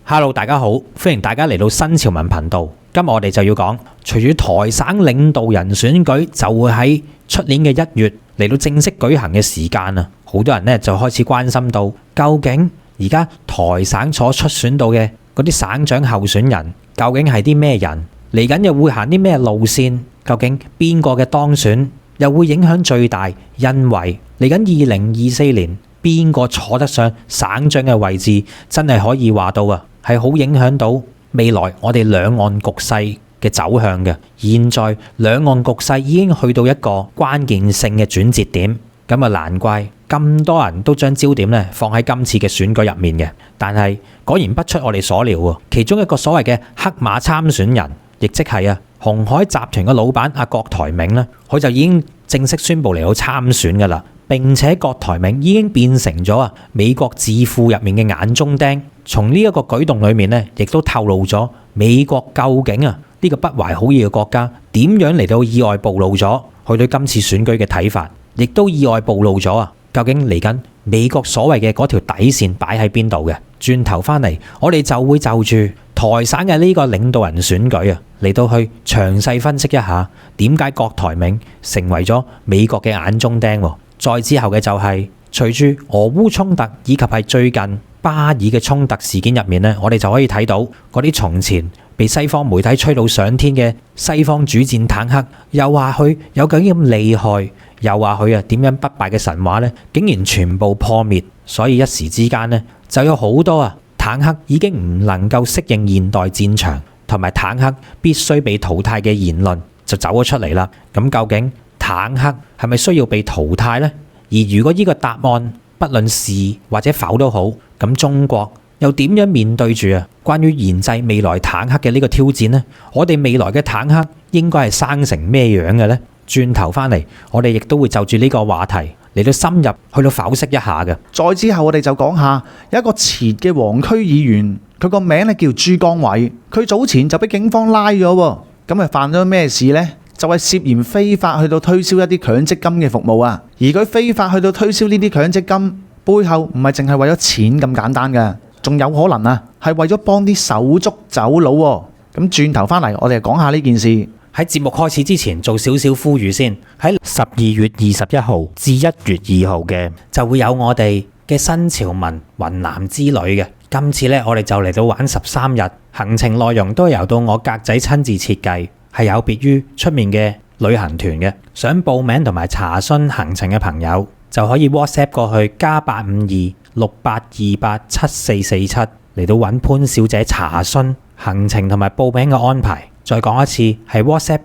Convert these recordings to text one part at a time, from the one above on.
Hello， 大家好，歡迎大家嚟到新潮文頻道。今日我哋就要講，隨住台省領導人選舉就會喺出年嘅1月嚟到正式舉行嘅時間啊，好多人呢就開始關心到，究竟而家台省所出選到嘅嗰啲省長候選人，究竟係啲咩人？嚟緊又會行啲咩路線？究竟邊個嘅當選又會影響最大？因為嚟緊2024年，邊個坐得上省長嘅位置，真係可以話到啊，係好影響到未來我哋兩岸局勢嘅走向嘅。現在兩岸局勢已經去到一個關鍵性嘅轉折點，咁啊難怪咁多人都將焦點咧放喺今次嘅選舉入面嘅。但係果然不出我哋所料喎，其中一個所謂嘅黑馬參選人，亦即係鴻海集團嘅老闆阿郭台銘咧，佢就已經正式宣布嚟到參選噶啦。並且郭台銘已經變成咗美國智庫入面嘅眼中釘。從呢一個舉動裏面咧，亦都透露咗美國究竟呢個不懷好意嘅國家點樣嚟到意外暴露咗佢對今次選舉嘅睇法，亦都意外暴露咗究竟嚟緊美國所謂嘅嗰條底線擺喺邊度嘅。轉頭翻嚟，我哋就會就住台省嘅呢個領導人選舉嚟到去詳細分析一下點解郭台銘成為咗美國嘅眼中釘。再之後嘅就係隨住俄烏衝突以及係最近巴以嘅衝突事件入面呢，我哋就可以睇到嗰啲從前被西方媒體吹到上天嘅西方主戰坦克，又話佢有幾咁厲害，又話佢點樣不敗嘅神話呢，竟然全部破滅。所以一時之間呢，就有好多坦克已經唔能夠適應現代戰場，同埋坦克必須被淘汰嘅言論就走咗出嚟啦。咁究竟坦克係咪需要被淘汰呢？而如果呢個答案不論是或者否都好，咁中國又點樣面對住關於研製未來坦克嘅呢個挑戰呢？我哋未來嘅坦克應該係生成咩樣嘅呢？轉頭翻嚟，我哋亦都會就住呢個話題嚟到深入去到剖析一下嘅。再之後我哋就講下有一個前嘅黃區議員，佢個名咧叫朱江偉，佢早前就俾警方拉咗喎，咁啊犯咗咩事呢？就係涉嫌非法去到推銷一啲強積金嘅服務啊！而佢非法去到推銷呢啲強積金，背後唔係淨係為咗錢咁簡單嘅，仲有可能係為咗幫啲手足走佬喎。咁轉頭翻嚟，我哋講下呢件事。喺節目開始之前，做少少呼籲先。喺12月21號至1月2號嘅就會有我哋嘅新潮文雲南之旅嘅。今次呢，我哋就嚟到玩13日，行程內容都係由到我格仔親自設計。係有別於出面嘅旅行團嘅，想報名同埋查詢行程嘅朋友就可以 WhatsApp 過去+85268287447嚟到揾潘小姐查詢行程同埋報名嘅安排。再講一次，係 WhatsApp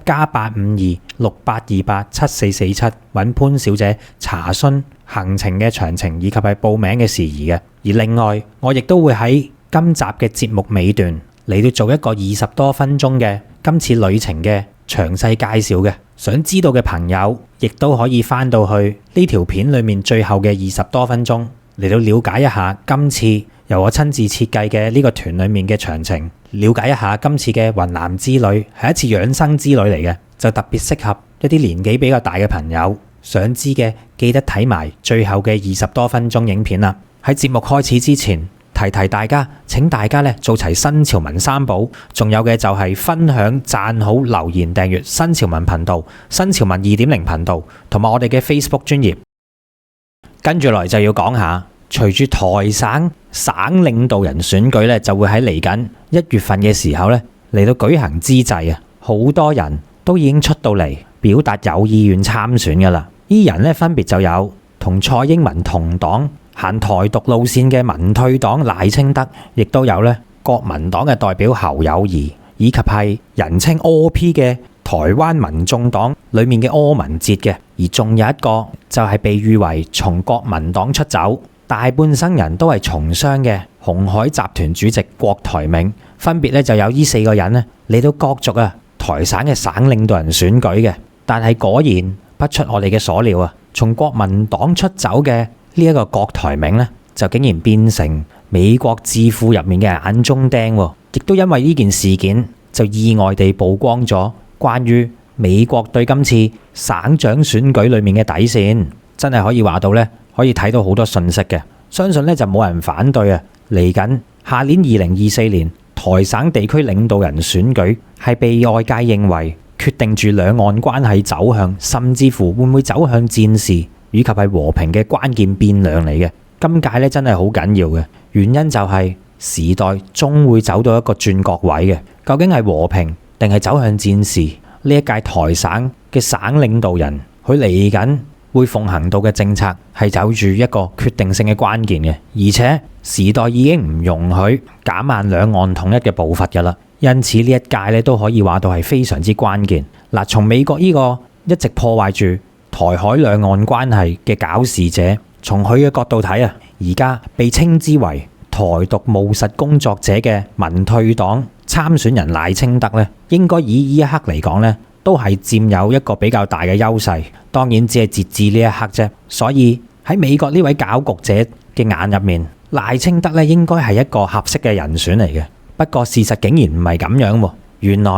+85268287447揾潘小姐查詢行程嘅詳情以及係報名嘅事宜嘅。而另外，我亦都會喺今集嘅節目尾段嚟到做一個20多分鐘嘅今次旅程嘅詳細介紹嘅，想知道嘅朋友亦都可以翻到去呢條片裏面最後嘅20多分鐘嚟到了解一下今次由我親自設計嘅呢個團裏面嘅詳情，了解一下今次嘅雲南之旅係一次養生之旅嚟嘅，就特別適合一啲年紀比較大嘅朋友。想知嘅記得睇埋最後嘅20多分鐘影片啦。喺節目開始之前，提提大家，請大家做齊新潮文三寶，仲有嘅就係分享、讚好、留言、訂閱新潮文頻道、新潮文2.0頻道，同埋我哋嘅 Facebook 專頁。跟住來就要講下，隨住台省省領導人選舉就會喺嚟緊1月份嘅時候嚟到舉行之際好多人都已經出到嚟表達有意願參選噶啦。呢人分別就有同蔡英文同黨行台獨路線嘅民退黨賴清德，亦都有國民黨嘅代表侯友宜，以及係人稱柯 P 嘅台灣民眾黨裏面嘅柯文哲嘅。而仲有一個就係被譽為從國民黨出走大半生人都係從商嘅鴻海集團主席郭台銘，分別就有呢4個人嚟到角逐台省嘅省領導人選舉嘅。但係果然不出我哋嘅所料從國民黨出走嘅呢一個郭台銘就竟然變成美國智庫入面嘅眼中釘，亦都因為呢件事件就意外地曝光咗關於美國對今次省長選舉裏面嘅底線，真係可以話到可以睇到好多信息嘅。相信就冇人反對嚟緊下年2024年台省地區領導人選舉係被外界認為決定住兩岸關係走向，甚至乎會唔會走向戰事以及係和平嘅關鍵變量嚟嘅。今屆咧真係好緊要嘅，原因就係時代終會走到一個轉角位嘅，究竟係和平定係走向戰事？呢一屆台省嘅省領導人，佢嚟緊會奉行到嘅政策係走住一個決定性嘅關鍵嘅，而且時代已經唔容許減慢兩岸統一嘅步伐㗎啦。因此呢一屆咧都可以話到係非常之關鍵。嗱，從美國呢個一直破壞住台海兩岸關係嘅搞事者，從佢嘅角度睇啊，而家被稱之為台獨務實工作者嘅民退黨參選人賴清德咧，應該以呢一刻嚟講咧，都係佔有一個比較大嘅優勢。當然只係截至呢一刻啫。所以喺美國呢位搞局者嘅眼入面，賴清德咧應該係一個合適嘅人選嚟嘅。不過事實竟然唔係咁樣喎。原來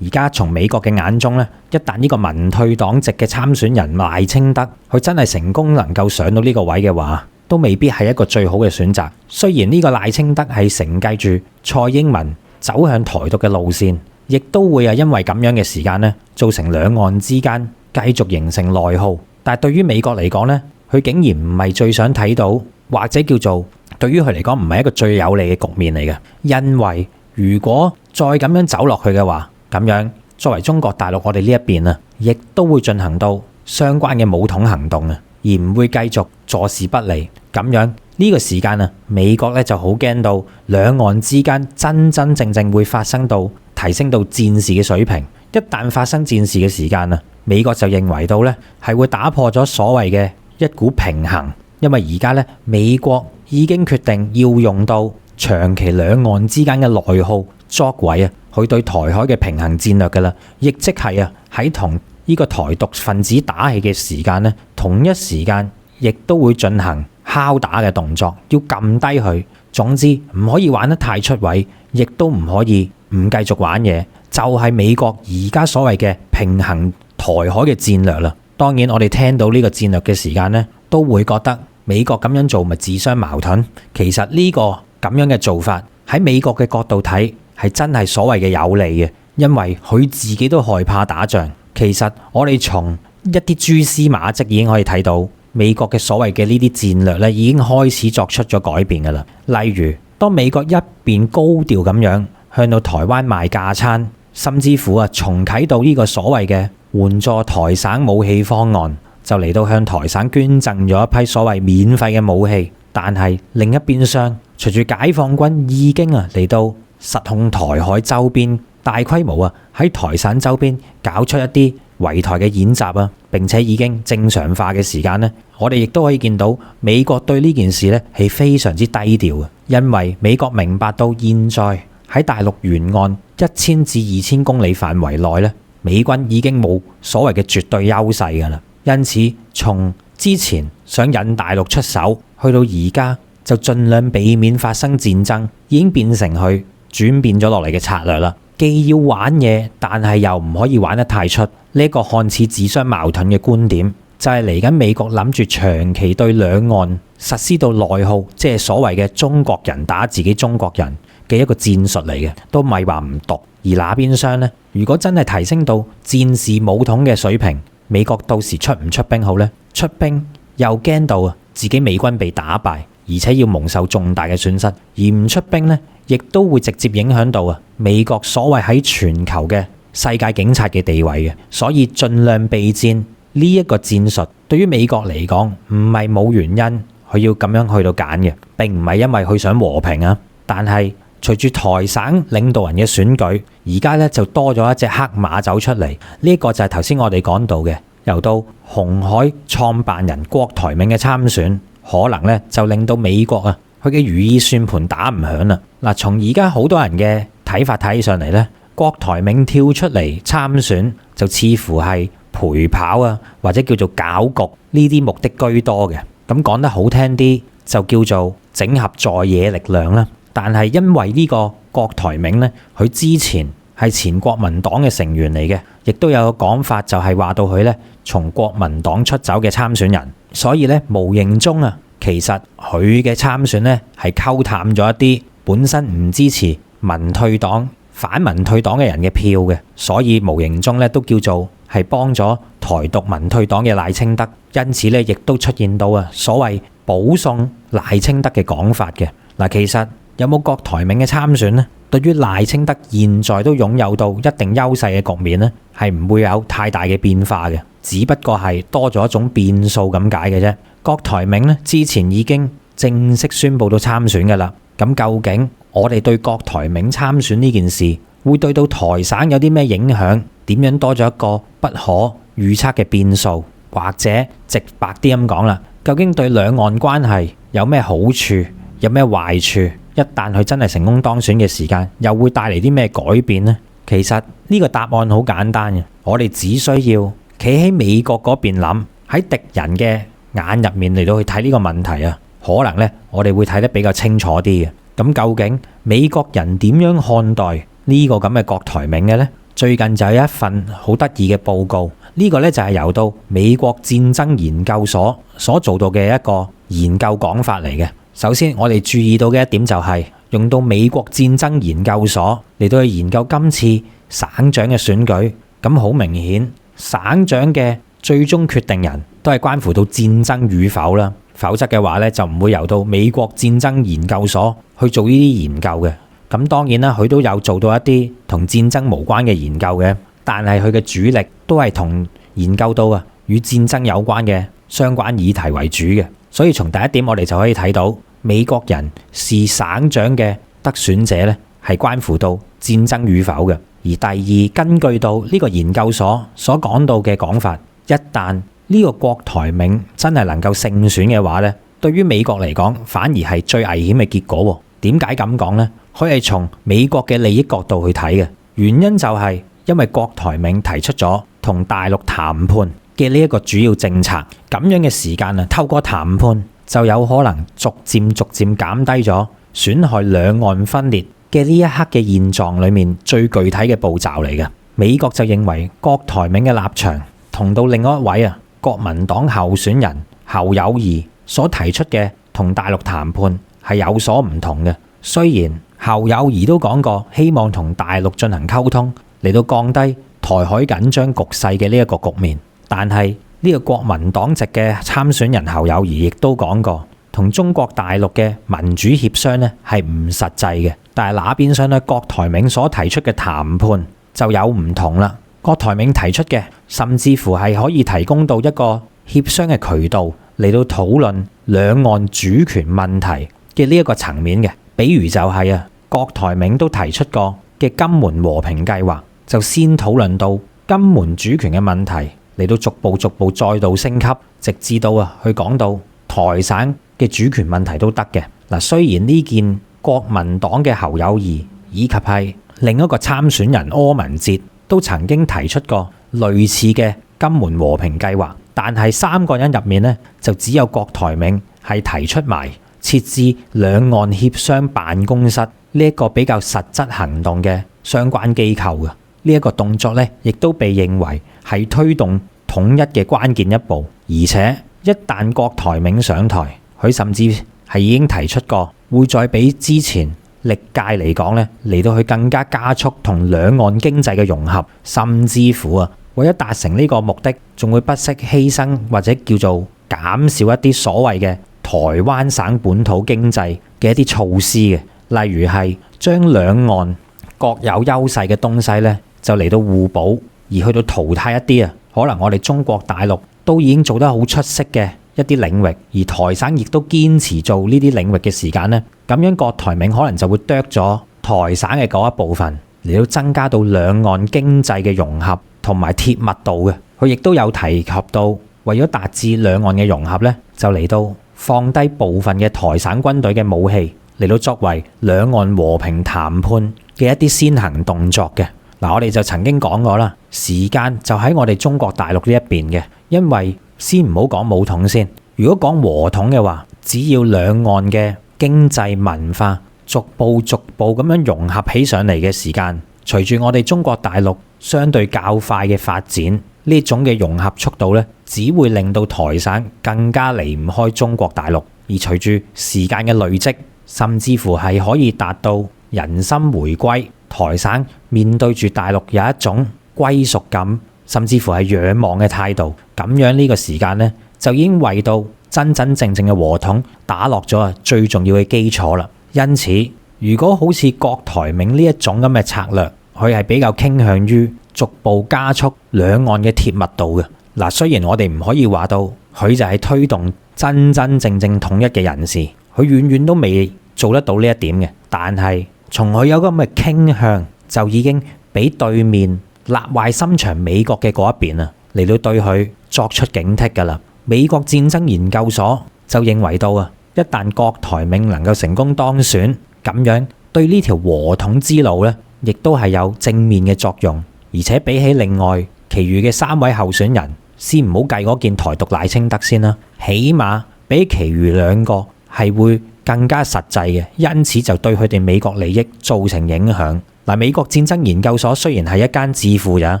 而家從美國嘅眼中咧，一旦呢個民退黨籍嘅參選人賴清德，佢真係成功能夠上到呢個位嘅話，都未必係一個最好嘅選擇。雖然呢個賴清德係承繼住蔡英文走向台獨嘅路線，亦都會因為咁樣嘅時間咧，造成兩岸之間繼續形成內耗。但係對於美國嚟講咧，佢竟然唔係最想睇到，或者叫做對於佢嚟講唔係一個最有利嘅局面嚟嘅。因為如果再咁樣走落去嘅話，咁樣作為中國大陸我哋呢一邊啊，亦都會進行到相關嘅武統行動啊，而唔會繼續坐視不理。咁樣呢個時間啊，美國咧就好驚到兩岸之間真真正正會發生到提升到戰事嘅水平。一旦發生戰事嘅時間啊，美國就認為到咧係會打破咗所謂嘅一股平衡，因為而家咧美國已經決定要用到長期兩岸之間嘅內耗作為啊，佢對台海嘅平衡戰略㗎啦，亦即係啊喺同呢個台獨分子打氣嘅時間咧，同一時間亦都會進行敲打嘅動作，要撳低佢。總之唔可以玩得太出位，亦都唔可以唔繼續玩嘢，就係美國而家所謂嘅平衡台海嘅戰略啦。當然我哋聽到呢個戰略嘅時間咧，都會覺得美國咁樣做咪自相矛盾。其實呢個咁樣嘅做法喺美國嘅角度睇係真係所謂嘅有利嘅，因為佢自己都害怕打仗。其實我哋從一啲蛛絲馬跡已經可以睇到，美國嘅所謂嘅呢啲戰略咧已經開始作出咗改變㗎啦。例如當美國一邊高調咁樣向到台灣賣架撐，甚至乎重啟到呢個所謂嘅援助台省武器方案，就嚟到向台省捐贈咗一批所謂免費嘅武器。但係另一邊廂，隨住解放軍已經嚟到實控台海周邊，大規模喺台省周邊搞出一啲圍台嘅演習並且已經正常化嘅時間咧，我哋亦都可以見到美國對呢件事咧係非常之低調嘅，因為美國明白到現在喺大陸沿岸1000至2000公里範圍內咧，美軍已經冇所謂嘅絕對優勢㗎啦。因此從之前想引大陸出手，去到而家就盡量避免發生戰爭，已經變成佢轉變咗落嚟嘅策略啦。既要玩嘢，但係又唔可以玩得太出。呢個看似自相矛盾嘅觀點，就係嚟緊美國諗住長期對兩岸實施到內耗，即係所謂嘅中國人打自己中國人嘅一個戰術嚟嘅，都唔係話唔毒。而那邊廂呢，如果真係提升到戰事武統嘅水平，美國到時出唔出兵好呢？出兵又驚到自己美軍被打敗，而且要蒙受重大嘅損失；而唔出兵呢，亦都會直接影響到美國所謂喺全球嘅世界警察嘅地位嘅。所以盡量備戰呢一個戰術，對於美國嚟講唔係冇原因，佢要咁樣去到揀嘅，並唔係因為佢想和平啊。但係隨住台省領導人嘅選舉，而家咧就多咗一隻黑馬走出嚟。呢一個就係頭先我哋講到嘅，由到鴻海創辦人郭台銘嘅參選，可能咧就令到美國佢嘅如意算盤打唔響啦。嗱，從而家好多人嘅睇法睇起上嚟咧，郭台銘跳出嚟參選就似乎係陪跑或者叫做搞局呢啲目的居多嘅。咁講得好聽啲就叫做整合在野力量啦。但係因為呢個郭台銘咧，佢之前係前國民黨嘅成員嚟嘅，亦都有個講法就係話到佢咧從國民黨出走嘅參選人，所以咧無形中其實佢嘅參選咧係溝淡咗一啲本身唔支持民退黨、反民退黨嘅人嘅票嘅，所以無形中咧都叫做係幫咗台獨民退黨嘅賴清德，因此咧亦都出現到所謂保送賴清德嘅講法嘅。嗱，其實有冇郭台銘嘅參選呢？對於賴清德現在都擁有到一定優勢嘅局面呢，係唔會有太大嘅變化嘅，只不過係多咗一種變數咁解嘅啫。郭台銘呢之前已經正式宣布到參選㗎啦，咁究竟我哋對郭台銘參選呢件事會對到台省有啲咩影響？點樣多咗一個不可預測嘅變數？或者直白啲咁講啦，究竟對兩岸關係有咩好處？有咩壞處？一旦佢真係成功當選嘅時間，又會帶嚟啲咩改變呢？其實呢個答案好簡單嘅，我哋只需要企喺美國嗰邊諗，喺敵人嘅眼入面嚟到去睇呢個問題啊，可能呢，我哋會睇得比較清楚啲嘅。咁究竟美國人點樣看待呢個咁嘅郭台銘嘅呢？最近就有一份好得意嘅報告，呢個呢，就係由到美國戰爭研究所所做到嘅一個研究講法嚟嘅。首先，我哋注意到嘅一點就係用到美國戰爭研究所嚟到去研究今次省長嘅選舉，咁好明顯，省長嘅最終決定人都係關乎到戰爭與否啦。否則嘅話呢，就唔會由到美國戰爭研究所去做呢啲研究嘅。咁當然啦，佢都有做到一啲同戰爭無關嘅研究嘅，但係佢嘅主力都係同研究到與戰爭有關嘅相關議題為主嘅。所以從第一點我哋就可以睇到，美國人視省長嘅得選者呢係關乎到戰爭與否嘅。而第二，根據到呢個研究所所講到嘅講法，一旦呢個郭台銘真係能夠勝選嘅話呢，對於美國嚟講反而係最危險嘅結果。點解咁講呢？佢係從美國嘅利益角度去睇嘅，原因就係因為郭台銘提出咗同大陸談判嘅呢一個主要政策，咁樣嘅時間透過談判就有可能逐漸減低咗損害兩岸分裂嘅呢一刻嘅現狀裏面最具體嘅步驟嚟嘅。美國就認為郭台銘嘅立場同到另外一位國民黨候選人侯友宜所提出嘅同大陸談判係有所唔同嘅。雖然侯友宜都講過希望同大陸進行溝通嚟到降低台海緊張局勢嘅呢一個局面，但係呢個國民黨籍嘅參選人侯友宜亦都講過，同中國大陸嘅民主協商呢係唔實際嘅。但係那邊廂呢，郭台銘所提出嘅談判就有唔同啦。郭台銘提出嘅甚至乎係可以提供到一個協商嘅渠道嚟到討論兩岸主權問題嘅呢一個層面嘅。比如就係郭台銘都提出過嘅金門和平計劃，就先討論到金門主權嘅問題，嚟到逐步再度升級，直至到去講到台省嘅主權問題都得嘅。嗱，雖然呢件國民黨嘅侯友宜以及係另一個參選人柯文哲都曾經提出過類似嘅金門和平計劃，但係三個人入面呢，就只有郭台銘係提出埋設置兩岸協商辦公室呢一個比較實質行動嘅相關機構嘅。呢一個動作呢，亦都被認為係推動統一嘅關鍵一步。而且一旦郭台銘上台，佢甚至係已經提出過會再比之前歷屆嚟講呢，嚟到去更加加速同兩岸經濟嘅融合，甚至乎為咗達成呢個目的，仲會不惜犧牲或者叫做減少一啲所謂嘅台灣省本土經濟嘅一啲措施嘅，例如係將兩岸各有優勢嘅東西呢，就嚟到互補，而去到淘汰一啲可能我哋中國大陸都已經做得好出色嘅一啲領域，而台省亦都堅持做呢啲領域嘅時間呢，咁樣郭台銘可能就會剁咗台省嘅嗰一部分，嚟到增加到兩岸經濟嘅融合同埋貼密度嘅。佢亦都有提及到，為咗達至兩岸嘅融合呢，就嚟到放低部分嘅台省軍隊嘅武器，嚟到作為兩岸和平談判嘅一啲先行動作嘅。嗱，我哋就曾經講過啦，時間就喺我哋中國大陸呢一邊嘅，因為先唔好講武統先，如果講和統嘅話，只要兩岸嘅經濟文化逐步咁樣融合起上嚟嘅時間，隨住我哋中國大陸相對較快嘅發展，呢種嘅融合速度呢，只會令到台省更加離唔開中國大陸。而隨住時間嘅累積，甚至乎係可以達到人心回歸，台省面對住大陸有一種歸屬感，甚至乎係仰望嘅態度。咁樣呢個時間呢，就已經為到真真正正嘅和統打落咗最重要嘅基礎啦。因此，如果好似郭台銘呢一種咁嘅策略，佢係比較傾向於逐步加速兩岸嘅貼密度嘅。嗱，雖然我哋唔可以話到佢就係推動真真正正統一嘅人士，佢遠遠都未做得到呢一點嘅，但係從佢有咁嘅傾向，就已經俾對面立壞心腸美國嘅嗰一邊啊，嚟到對佢作出警惕㗎啦。美國戰爭研究所就認為到啊，一旦郭台銘能夠成功當選，咁樣對呢條和統之路呢，亦都係有正面嘅作用。而且比起另外其餘嘅3位候選人，先唔好計嗰件台獨賴清德先啦，起碼比其餘2個係會更加實際嘅，因此就對佢哋美國利益造成影響。嗱，美國戰爭研究所雖然係一間智庫咋，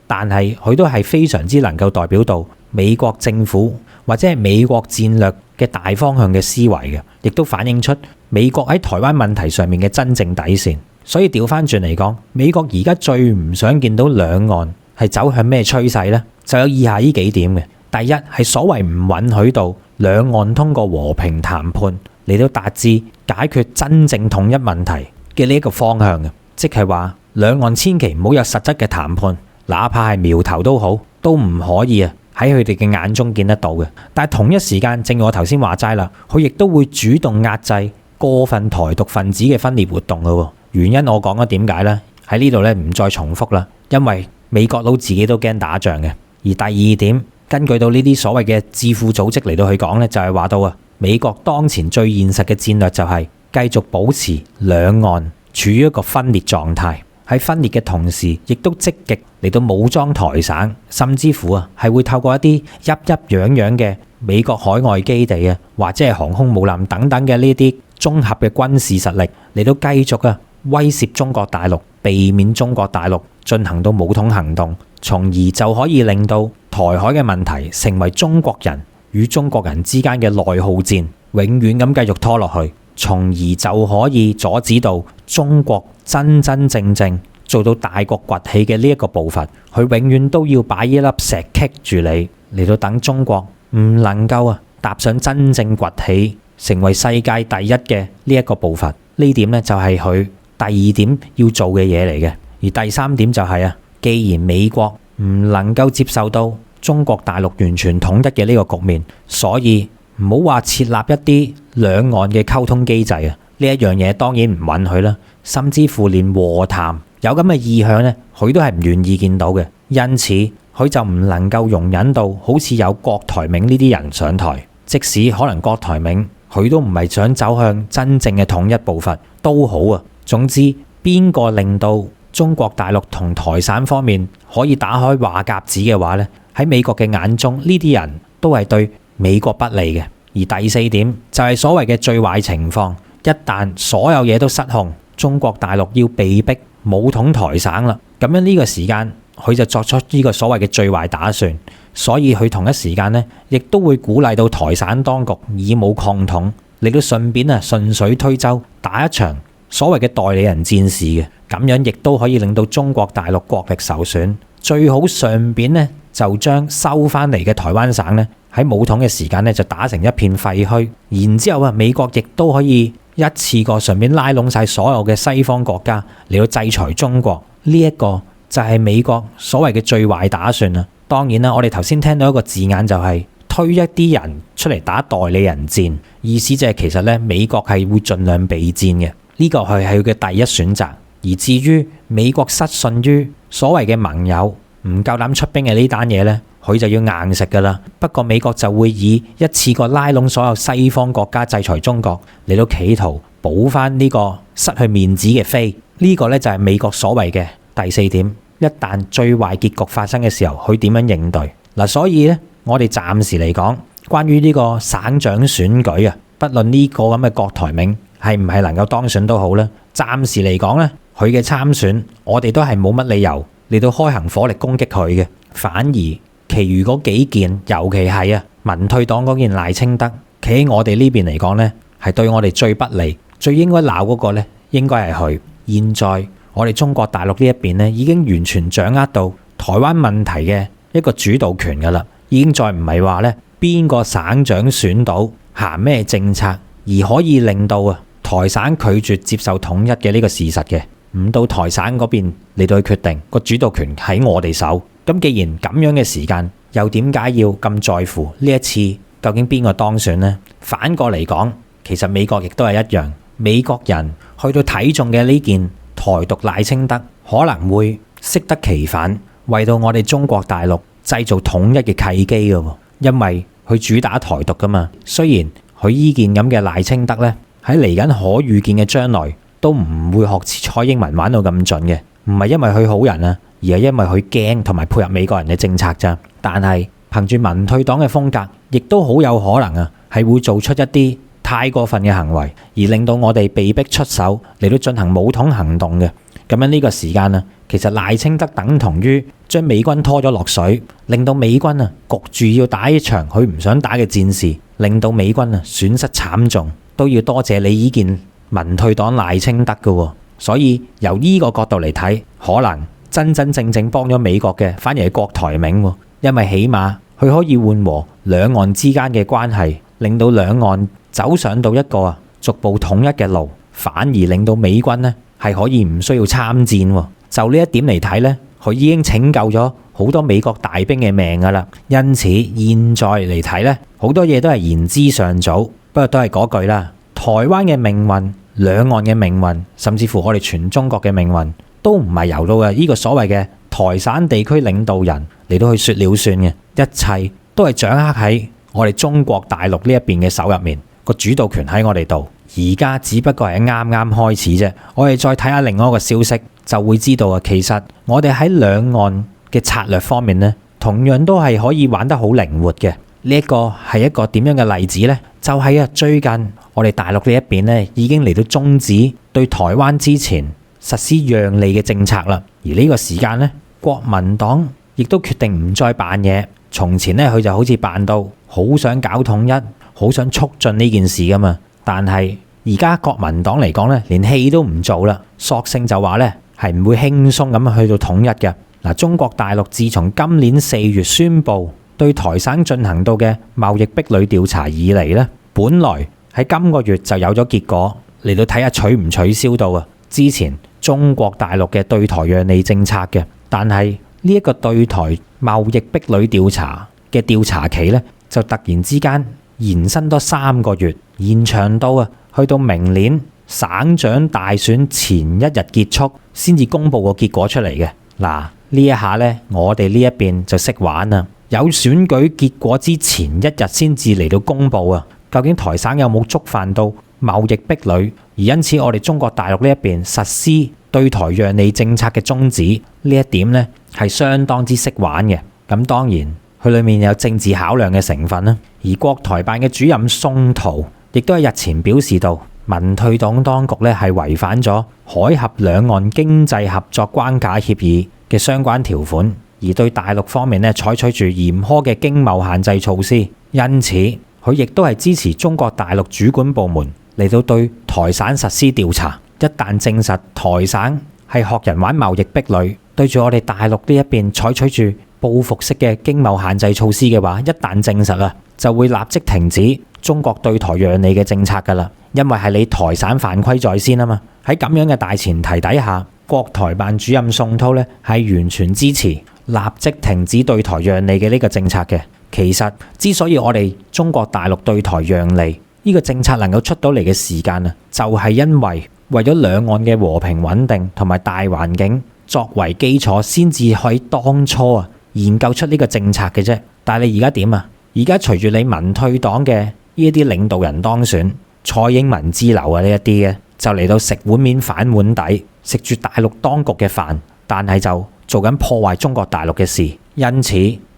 但係佢都係非常之能夠代表到美國政府或者係美國戰略嘅大方向嘅思維嘅，亦都反映出美國喺台灣問題上面嘅真正底線。所以調翻轉嚟講，美國而家最唔想見到兩岸係走向咩趨勢呢？就有以下呢幾點嘅。第一係所謂唔允許到兩岸通過和平談判嚟到達至解決真正統一問題嘅呢一個方向嘅，即係話兩岸千祈唔好有實質嘅談判，哪怕係苗頭都好，都唔可以啊喺佢哋嘅眼中見得到嘅。但係同一時間，正如我頭先話齋啦，佢亦都會主動壓制過分台獨分子嘅分裂活動嘅喎。原因我講咗點解呢？喺呢度咧唔再重複啦，因為美國佬自己都驚打仗嘅。而第二點，根據到呢啲所謂嘅智庫組織嚟到去講呢，就係話到啊，美國當前最現實嘅戰略就係繼續保持兩岸處於一個分裂狀態，喺分裂嘅同時，亦都積極嚟到武裝台省，甚至乎啊係會透過一啲鬱鬱攘攘嘅美國海外基地啊，或者係航空母艦等等嘅呢啲綜合嘅軍事實力嚟到繼續啊威脅中國大陸，避免中國大陸進行到武統行動，從而就可以令到台海嘅問題成為中國人與中國人之間嘅內耗戰，永遠咁繼續拖落去，從而就可以阻止到中國真真正正做到大國崛起嘅呢一個步伐。佢永遠都要擺一粒石棘住你，嚟到等中國唔能夠踏上真正崛起，成為世界第一嘅呢一個步伐。呢點呢，就係佢第二點要做嘅嘢嚟嘅。而第三點就係既然美國唔能夠接受到中國大陸完全統一嘅呢個局面，所以唔好話設立一啲兩岸嘅溝通機制啊，呢一樣嘢當然唔允許啦。甚至乎連和談有咁嘅意向呢，佢都係唔願意見到嘅。因此佢就唔能夠容忍到好似有郭台銘呢啲人上台，即使可能郭台銘佢都唔係想走向真正嘅統一步伐都好啊。總之邊個令到中國大陸同台省方面可以打開話匣子嘅話呢，喺美國嘅眼中呢啲人都係對美國不利嘅。而第四點就係所謂嘅最壞情況，一旦所有嘢都失控，中國大陸要被逼武統台省啦，咁樣呢個時間佢就作出呢個所謂嘅最壞打算，所以佢同一時間呢，亦都會鼓勵到台省當局以武抗統，嚟到順便順水推舟打一場所謂嘅代理人戰事嘅，咁樣亦都可以令到中國大陸國力受損，最好上邊呢，就將收翻嚟嘅台灣省呢，喺武統嘅時間呢，就打成一片廢墟，然之後美國亦都可以一次過上邊拉攏晒所有嘅西方國家嚟到制裁中國，呢一個就係美國所謂嘅最壞打算啦。當然啦，我哋頭先聽到一個字眼就係推一啲人出嚟打代理人戰，意思就係其實呢，美國係會盡量備戰嘅。呢個係佢嘅第一選擇，而至於美國失信於所謂嘅盟友，唔夠膽出兵嘅呢單嘢呢，佢就要硬食㗎啦。不過美國就會以一次過拉攏所有西方國家制裁中國，嚟到企圖補翻呢個失去面子嘅飛。呢個呢，就係美國所謂嘅第四點。一旦最壞結局發生嘅時候，佢點樣應對嗱？所以呢，我哋暫時嚟講，關於呢個省長選舉不論呢個咁嘅郭台銘係唔係能夠當選都好咧，暫時嚟講咧，佢嘅參選我哋都係冇乜理由嚟到開行火力攻擊佢嘅，反而其餘嗰幾件，尤其係民退黨嗰件賴清德，企喺我哋呢邊嚟講咧，係對我哋最不利、最應該鬧嗰個呢，應該係佢。現在我哋中國大陸呢一邊呢，已經完全掌握到台灣問題嘅一個主導權㗎啦，已經再唔係話呢邊個省長選到行咩政策，而可以令到台省拒絕接受統一嘅呢個事實嘅，唔到台省嗰邊嚟到去決定，個主導權喺我哋手。咁既然咁樣嘅時間，又點解要咁在乎呢一次究竟邊個當選呢？反過嚟講，其實美國亦都係一樣，美國人去到睇中嘅呢件台獨賴清德，可能會適得其反，為到我哋中國大陸製造統一嘅契機嘅，因為佢主打台獨噶嘛。雖然佢依件咁嘅賴清德呢，喺嚟緊可預見嘅將來都唔會學似蔡英文玩到咁盡嘅，唔係因為佢好人啊，而係因為佢驚同埋配合美國人嘅政策咋。但係憑住民退黨嘅風格，亦都好有可能係會做出一啲太過分嘅行為，而令到我哋被逼出手嚟到進行武統行動嘅。咁樣呢個時間其實賴清德等同於將美軍拖咗落水，令到美軍焗住要打一場佢唔想打嘅戰事，令到美軍損失慘重，都要多謝你依件民退黨賴清德嘅。所以由呢個角度嚟睇，可能真真正正幫咗美國嘅，反而係郭台銘，因為起碼佢可以緩和兩岸之間嘅關係，令到兩岸走上到一個逐步統一嘅路，反而令到美軍係可以唔需要參戰。就呢一點嚟睇呢，佢已經拯救咗好多美國大兵嘅命噶啦。因此現在嚟睇呢，好多嘢都係言之尚早，不過都係嗰句啦，台灣嘅命運、兩岸嘅命運，甚至乎我哋全中國嘅命運，都唔係由到呢個所謂嘅台省地區領導人嚟到去說了算嘅，一切都係掌握喺我哋中國大陸呢一邊嘅手入面，個主導權喺我哋度。而家只不過係啱啱開始啫。我哋再睇下另外一個消息，就會知道其實我哋喺兩岸嘅策略方面呢，同樣都係可以玩得好靈活嘅。呢一個係一個點樣嘅例子呢？就係最近我哋大陸呢一邊呢，已經嚟到終止對台灣之前實施讓利嘅政策啦。而呢個時間呢，國民黨亦都決定唔再扮嘢。從前呢，佢就好似扮到好想搞統一，好想促進呢件事噶嘛。但係而家國民黨嚟講呢，連戲都唔做啦，索性就話呢係唔會輕鬆咁去到統一嘅。嗱，中國大陸自從今年4月宣布對台省進行到嘅貿易壁壘調查以嚟呢，本來喺今個月就有咗結果，嚟到睇下取唔取消到之前中國大陸嘅對台讓利政策嘅。但係呢一個對台貿易壁壘調查嘅調查期呢，就突然之間延伸多3個月，延長到去到明年省長大選前一日結束先至公布個結果出嚟嘅。嗱，呢一下呢，我哋呢一邊就識玩啦。有選舉結果之前一日先至嚟到公布究竟台省有冇觸犯到貿易壁壘，而因此我哋中國大陸呢一邊實施對台讓利政策嘅終止，呢一點呢係相當之識玩嘅。咁當然佢裡面有政治考量嘅成分啦。而國台辦嘅主任宋濤亦都喺日前表示到，民退黨當局呢係違反咗海峽兩岸經濟合作關卡協議嘅相關條款，而對大陸方面呢採取住嚴苛嘅經貿限制措施。因此佢亦都係支持中國大陸主管部門嚟到對台省實施調查。一旦證實台省係學人玩貿易壁壘，對住我哋大陸呢一邊採取住報復式嘅經貿限制措施嘅話，一旦證實就會立即停止中國對台讓利嘅政策㗎啦。因為係你台省犯規在先啊嘛。喺咁樣嘅大前提底下，國台辦主任宋濤呢係完全支持立即停止對台讓利嘅呢個政策嘅。其實之所以我哋中國大陸對台讓利呢個政策能夠出到嚟嘅時間就係因為為咗兩岸嘅和平穩定同埋大環境作為基礎，先至可以當初研究出呢個政策嘅啫。但係你而家點啊？而家隨住你民退黨嘅呢一啲領導人當選，蔡英文之流呢一啲嘅就嚟到食碗面反碗底，食住大陸當局嘅飯，但係就做緊破壞中國大陸嘅事。因此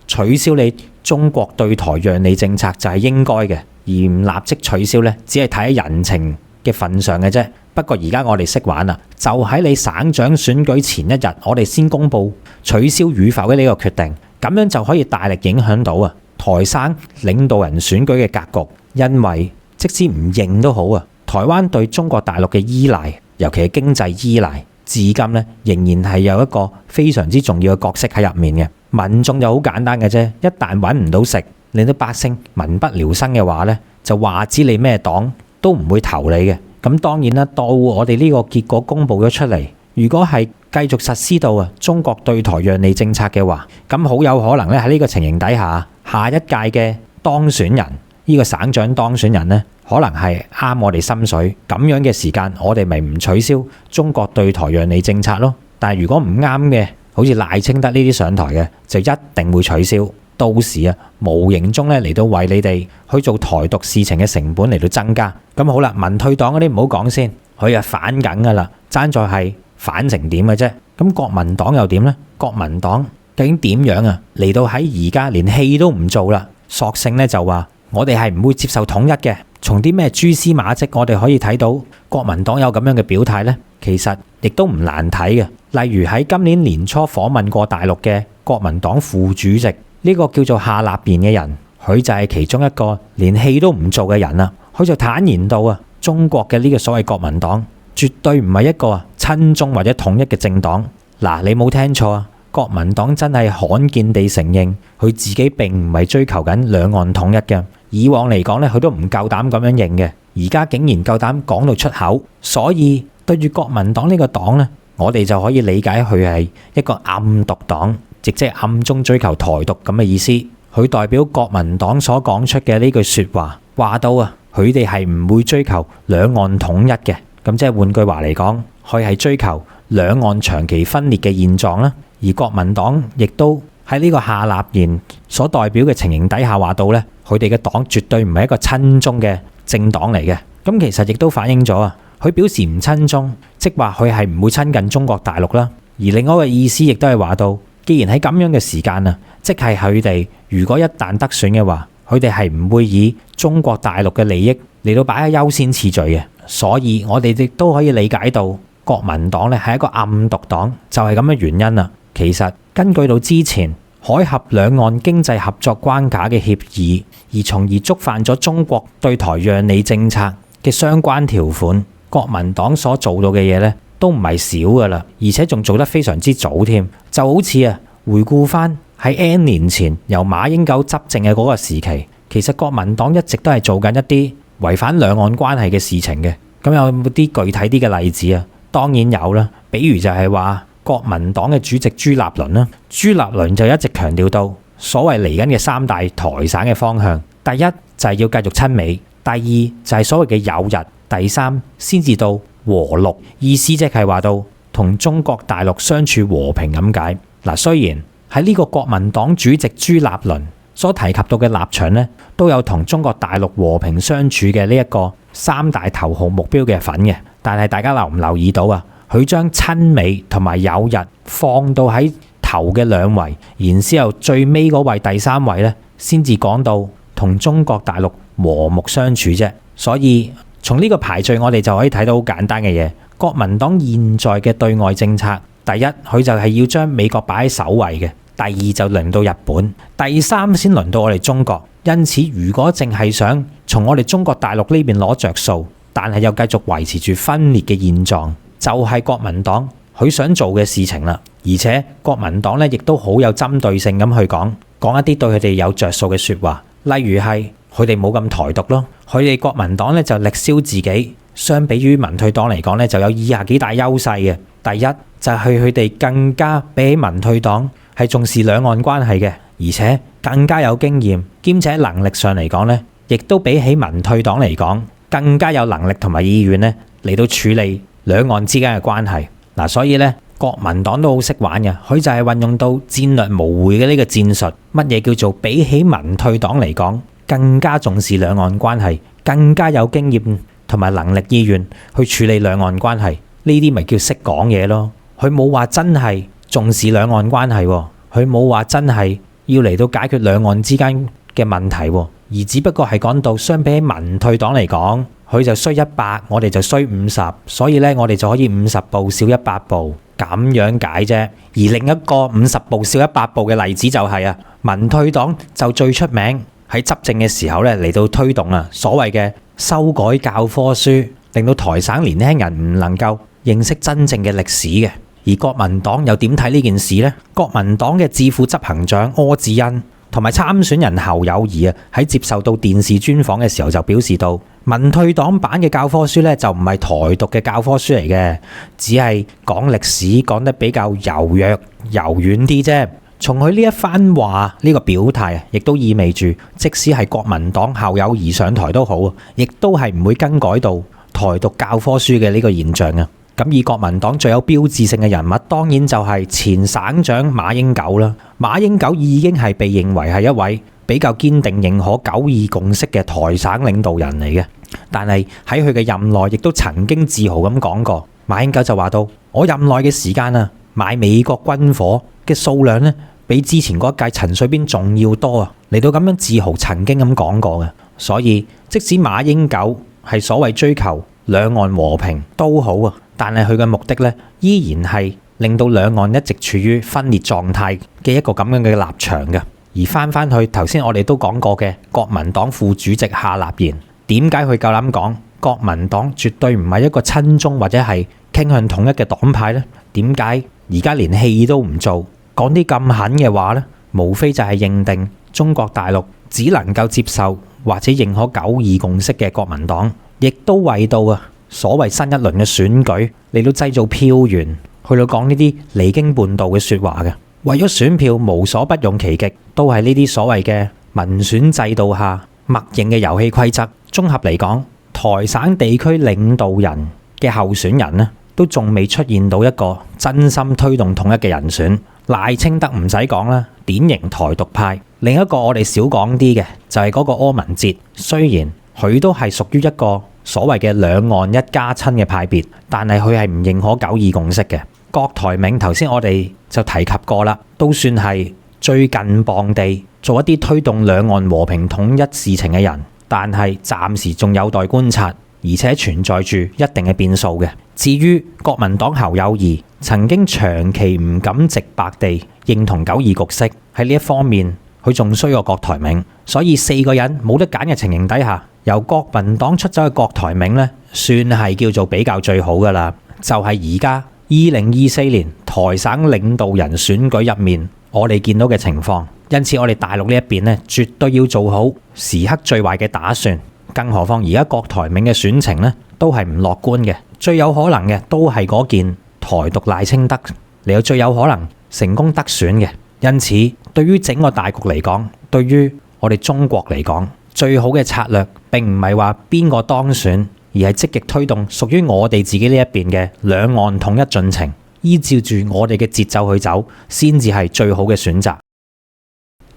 取消你中國對台讓利政策就係應該嘅，而唔立即取消呢，只係睇喺人情嘅份上嘅啫。不過而家我哋識玩啦，就喺你省長選舉前一日，我哋先公布取消與否嘅呢個決定，咁樣就可以大力影響到台省領導人選舉嘅格局。因為即使唔認都好台灣對中國大陸嘅依賴，尤其係經濟依賴，至今咧仍然係有一個非常之重要嘅角色喺入面嘅。民眾就好簡單嘅啫，一旦揾唔到食，令到百姓民不聊生嘅話咧，就話知你咩黨都唔會投你嘅。咁當然啦，到我哋呢個結果公佈咗出嚟，如果係繼續實施到中國對台讓利政策嘅話，咁好有可能咧喺呢個情形底下，下一屆嘅當選人，呢個省長當選人呢，可能係啱我哋心水。咁樣嘅時間，我哋咪唔取消中國對台讓利政策咯。但係如果唔啱嘅，好似賴清德呢啲上台嘅，就一定會取消。到時無形中咧嚟到為你哋去做台獨事情嘅成本嚟到增加。咁好啦，民退黨嗰啲唔好講先，佢反緊噶啦，爭在係反成點嘅啫。咁國民黨又點呢？國民黨究竟點樣嚟到喺而家連戲都唔做啦，索性咧就話我哋係唔會接受統一嘅。從啲咩蛛絲馬跡，我哋可以睇到國民黨有咁樣嘅表態呢，其實亦都唔難睇嘅。例如喺今年年初訪問過大陸嘅國民黨副主席，呢個叫做夏立言嘅人，佢就係其中一個連戲都唔做嘅人啦。佢就坦言到中國嘅呢個所謂國民黨絕對唔係一個親中或者統一嘅政黨。嗱，你冇聽錯國民黨真係罕見地承認佢自己並唔係追求緊兩岸統一嘅。以往嚟講咧，佢都唔夠膽咁樣認嘅，而家竟然夠膽講到出口。所以對住國民黨呢個黨咧，我哋就可以理解佢係一個暗獨黨，即係暗中追求台獨咁嘅意思。佢代表國民黨所講出嘅呢句說話，話到佢哋係唔會追求兩岸統一嘅。咁即係換句話嚟講，佢係追求兩岸長期分裂嘅現狀啦。而國民黨亦都喺呢個夏立言所代表嘅情形底下話到咧，佢哋嘅黨絕對唔係一個親中嘅政黨嚟嘅。咁其實亦都反映咗佢表示唔親中，即話佢係唔會親近中國大陸啦。而另外一個意思亦都係話到，既然喺咁樣嘅時間即係佢哋如果一旦得選嘅話，佢哋係唔會以中國大陸嘅利益嚟到擺喺優先次序嘅。所以我哋亦都可以理解到國民黨咧係一個暗獨黨，就係咁嘅原因啦。其實根據到之前海峽兩岸經濟合作關卡嘅協議，而從而觸犯咗中國對台讓利政策嘅相關條款，國民黨所做到嘅嘢咧都唔係少噶啦，而且仲做得非常之早添。就好似回顧翻喺 N 年前由馬英九執政嘅嗰個時期，其實國民黨一直都係做緊一啲違反兩岸關係嘅事情嘅。咁有冇啲具體啲嘅例子當然有啦，比如就係話國民黨嘅主席朱立倫啦，朱立倫就一直強調到所謂嚟緊嘅三大台省嘅方向，第一就係要繼續親美，第二就係所謂嘅友日，第三先至到和陸，意思即係話到同中國大陸相處和平咁解。嗱，雖然喺呢個國民黨主席朱立倫所提及到嘅立場呢，都有同中國大陸和平相處嘅呢一個三大頭號目標嘅份嘅，但係大家留唔留意到佢將親美同埋友日放到喺頭嘅兩位，然之後最尾嗰位第三位呢，先至講到同中國大陸和睦相處啫。所以從呢個排序，我哋就可以睇到好簡單嘅嘢。國民黨現在嘅對外政策，第一佢就係要將美國擺喺首位嘅，第二就輪到日本，第三先輪到我哋中國。因此，如果淨係想從我哋中國大陸呢邊攞着數，但係又繼續維持住分裂嘅現狀，就係國民黨佢想做嘅事情啦。而且國民黨咧亦都好有針對性咁去講一啲對佢哋有着數嘅說話，例如係佢哋冇咁台獨咯。佢哋國民黨咧就力銷自己，相比於民退黨嚟講咧就有以下幾大優勢嘅。第一就係佢哋更加比起民退黨係重視兩岸關係嘅，而且更加有經驗，兼且能力上嚟講咧，亦都比起民退黨嚟講更加有能力同埋意願咧嚟到處理兩岸之間嘅關係。嗱，所以咧國民黨都好識玩嘅，佢就係運用到戰略模糊嘅呢個戰術。乜嘢叫做比起民退黨嚟講更加重視兩岸關係，更加有經驗同埋能力意願去處理兩岸關係？呢啲咪叫識講嘢咯。佢冇話真係重視兩岸關係，佢冇話真係要嚟到解決兩岸之間嘅問題，而只不過係講到相比起民退黨嚟講，佢就衰100，我哋就衰50，所以咧我哋就可以50步少100步咁樣解啫。而另一個50步少100步嘅例子就係民退黨就最出名喺執政嘅時候咧嚟到推動所謂嘅修改教科書，令到台省年輕人唔能夠認識真正嘅歷史嘅。而國民黨又點睇呢件事呢？國民黨嘅智庫執行長柯志恩同埋參選人侯友宜啊，喺接受到電視專訪嘅時候就表示到，民退黨版嘅教科書咧就唔係台獨嘅教科書嚟嘅，只係講歷史講得比較柔弱柔軟啲啫。從佢呢一番話呢個表態啊，亦都意味住，即使係國民黨侯友宜上台都好，亦都係唔會更改到台獨教科書嘅呢個現象啊。咁以國民黨最有標誌性嘅人物，當然就係前省長馬英九啦。馬英九已經係被認為係一位比較堅定認可九二共識嘅台省領導人嚟嘅。但係喺佢嘅任內，亦都曾經自豪咁講過，馬英九就話到：我任內嘅時間啊，買美國軍火嘅數量呢，比之前嗰一屆陳水扁仲要多啊！嚟到咁樣自豪，曾經咁講過嘅。所以即使馬英九係所謂追求兩岸和平都好啊，但係佢嘅目的咧，依然係令到兩岸一直處於分裂狀態嘅一個咁樣嘅立場嘅。而翻去頭先我哋都講過嘅國民黨副主席夏立言，點解佢夠膽講國民黨絕對唔係一個親中或者係傾向統一嘅黨派呢？點解而家連戲都唔做，講啲咁狠嘅話呢？無非就係認定中國大陸只能夠接受或者認可九二共識嘅國民黨，亦都為到所謂新一輪嘅選舉嚟到製造票源，去到講呢啲離經叛道嘅說話嘅。為咗選票，無所不用其極，都係呢啲所謂嘅民選制度下默認嘅遊戲規則。綜合嚟講，台省地區領導人嘅候選人呢，都仲未出現到一個真心推動統一嘅人選。賴清德唔使講啦，典型台獨派。另一個我哋少講啲嘅就係嗰個柯文哲，雖然佢都係屬於一個所謂嘅兩岸一家親嘅派別，但係佢係唔認可九二共識嘅。郭台銘頭先我哋就提及過啦，都算係最近磅地做一啲推動兩岸和平統一事情嘅人，但係暫時仲有待觀察，而且存在住一定嘅變數嘅。至於國民黨侯友宜，曾經長期唔敢直白地認同九二局勢，喺呢一方面佢仲衰過郭台銘，所以四個人冇得揀嘅情形底下，由國民黨出走嘅郭台銘呢，算係叫做比較最好噶啦。就係而家2024年台省領導人選舉入面，我哋見到嘅情況。因此我哋大陸呢一邊呢，絕對要做好時刻最壞嘅打算。更何況而家郭台銘嘅選情呢，都係唔樂觀嘅，最有可能嘅都係嗰件台獨賴清德嚟到最有可能成功得選嘅。因此對於整個大局嚟講，對於我哋中國嚟講，最好嘅策略並唔係話邊個當選，而係積極推動屬於我哋自己呢一邊嘅兩岸統一進程，依照住我哋嘅節奏去走，先至係最好嘅選擇。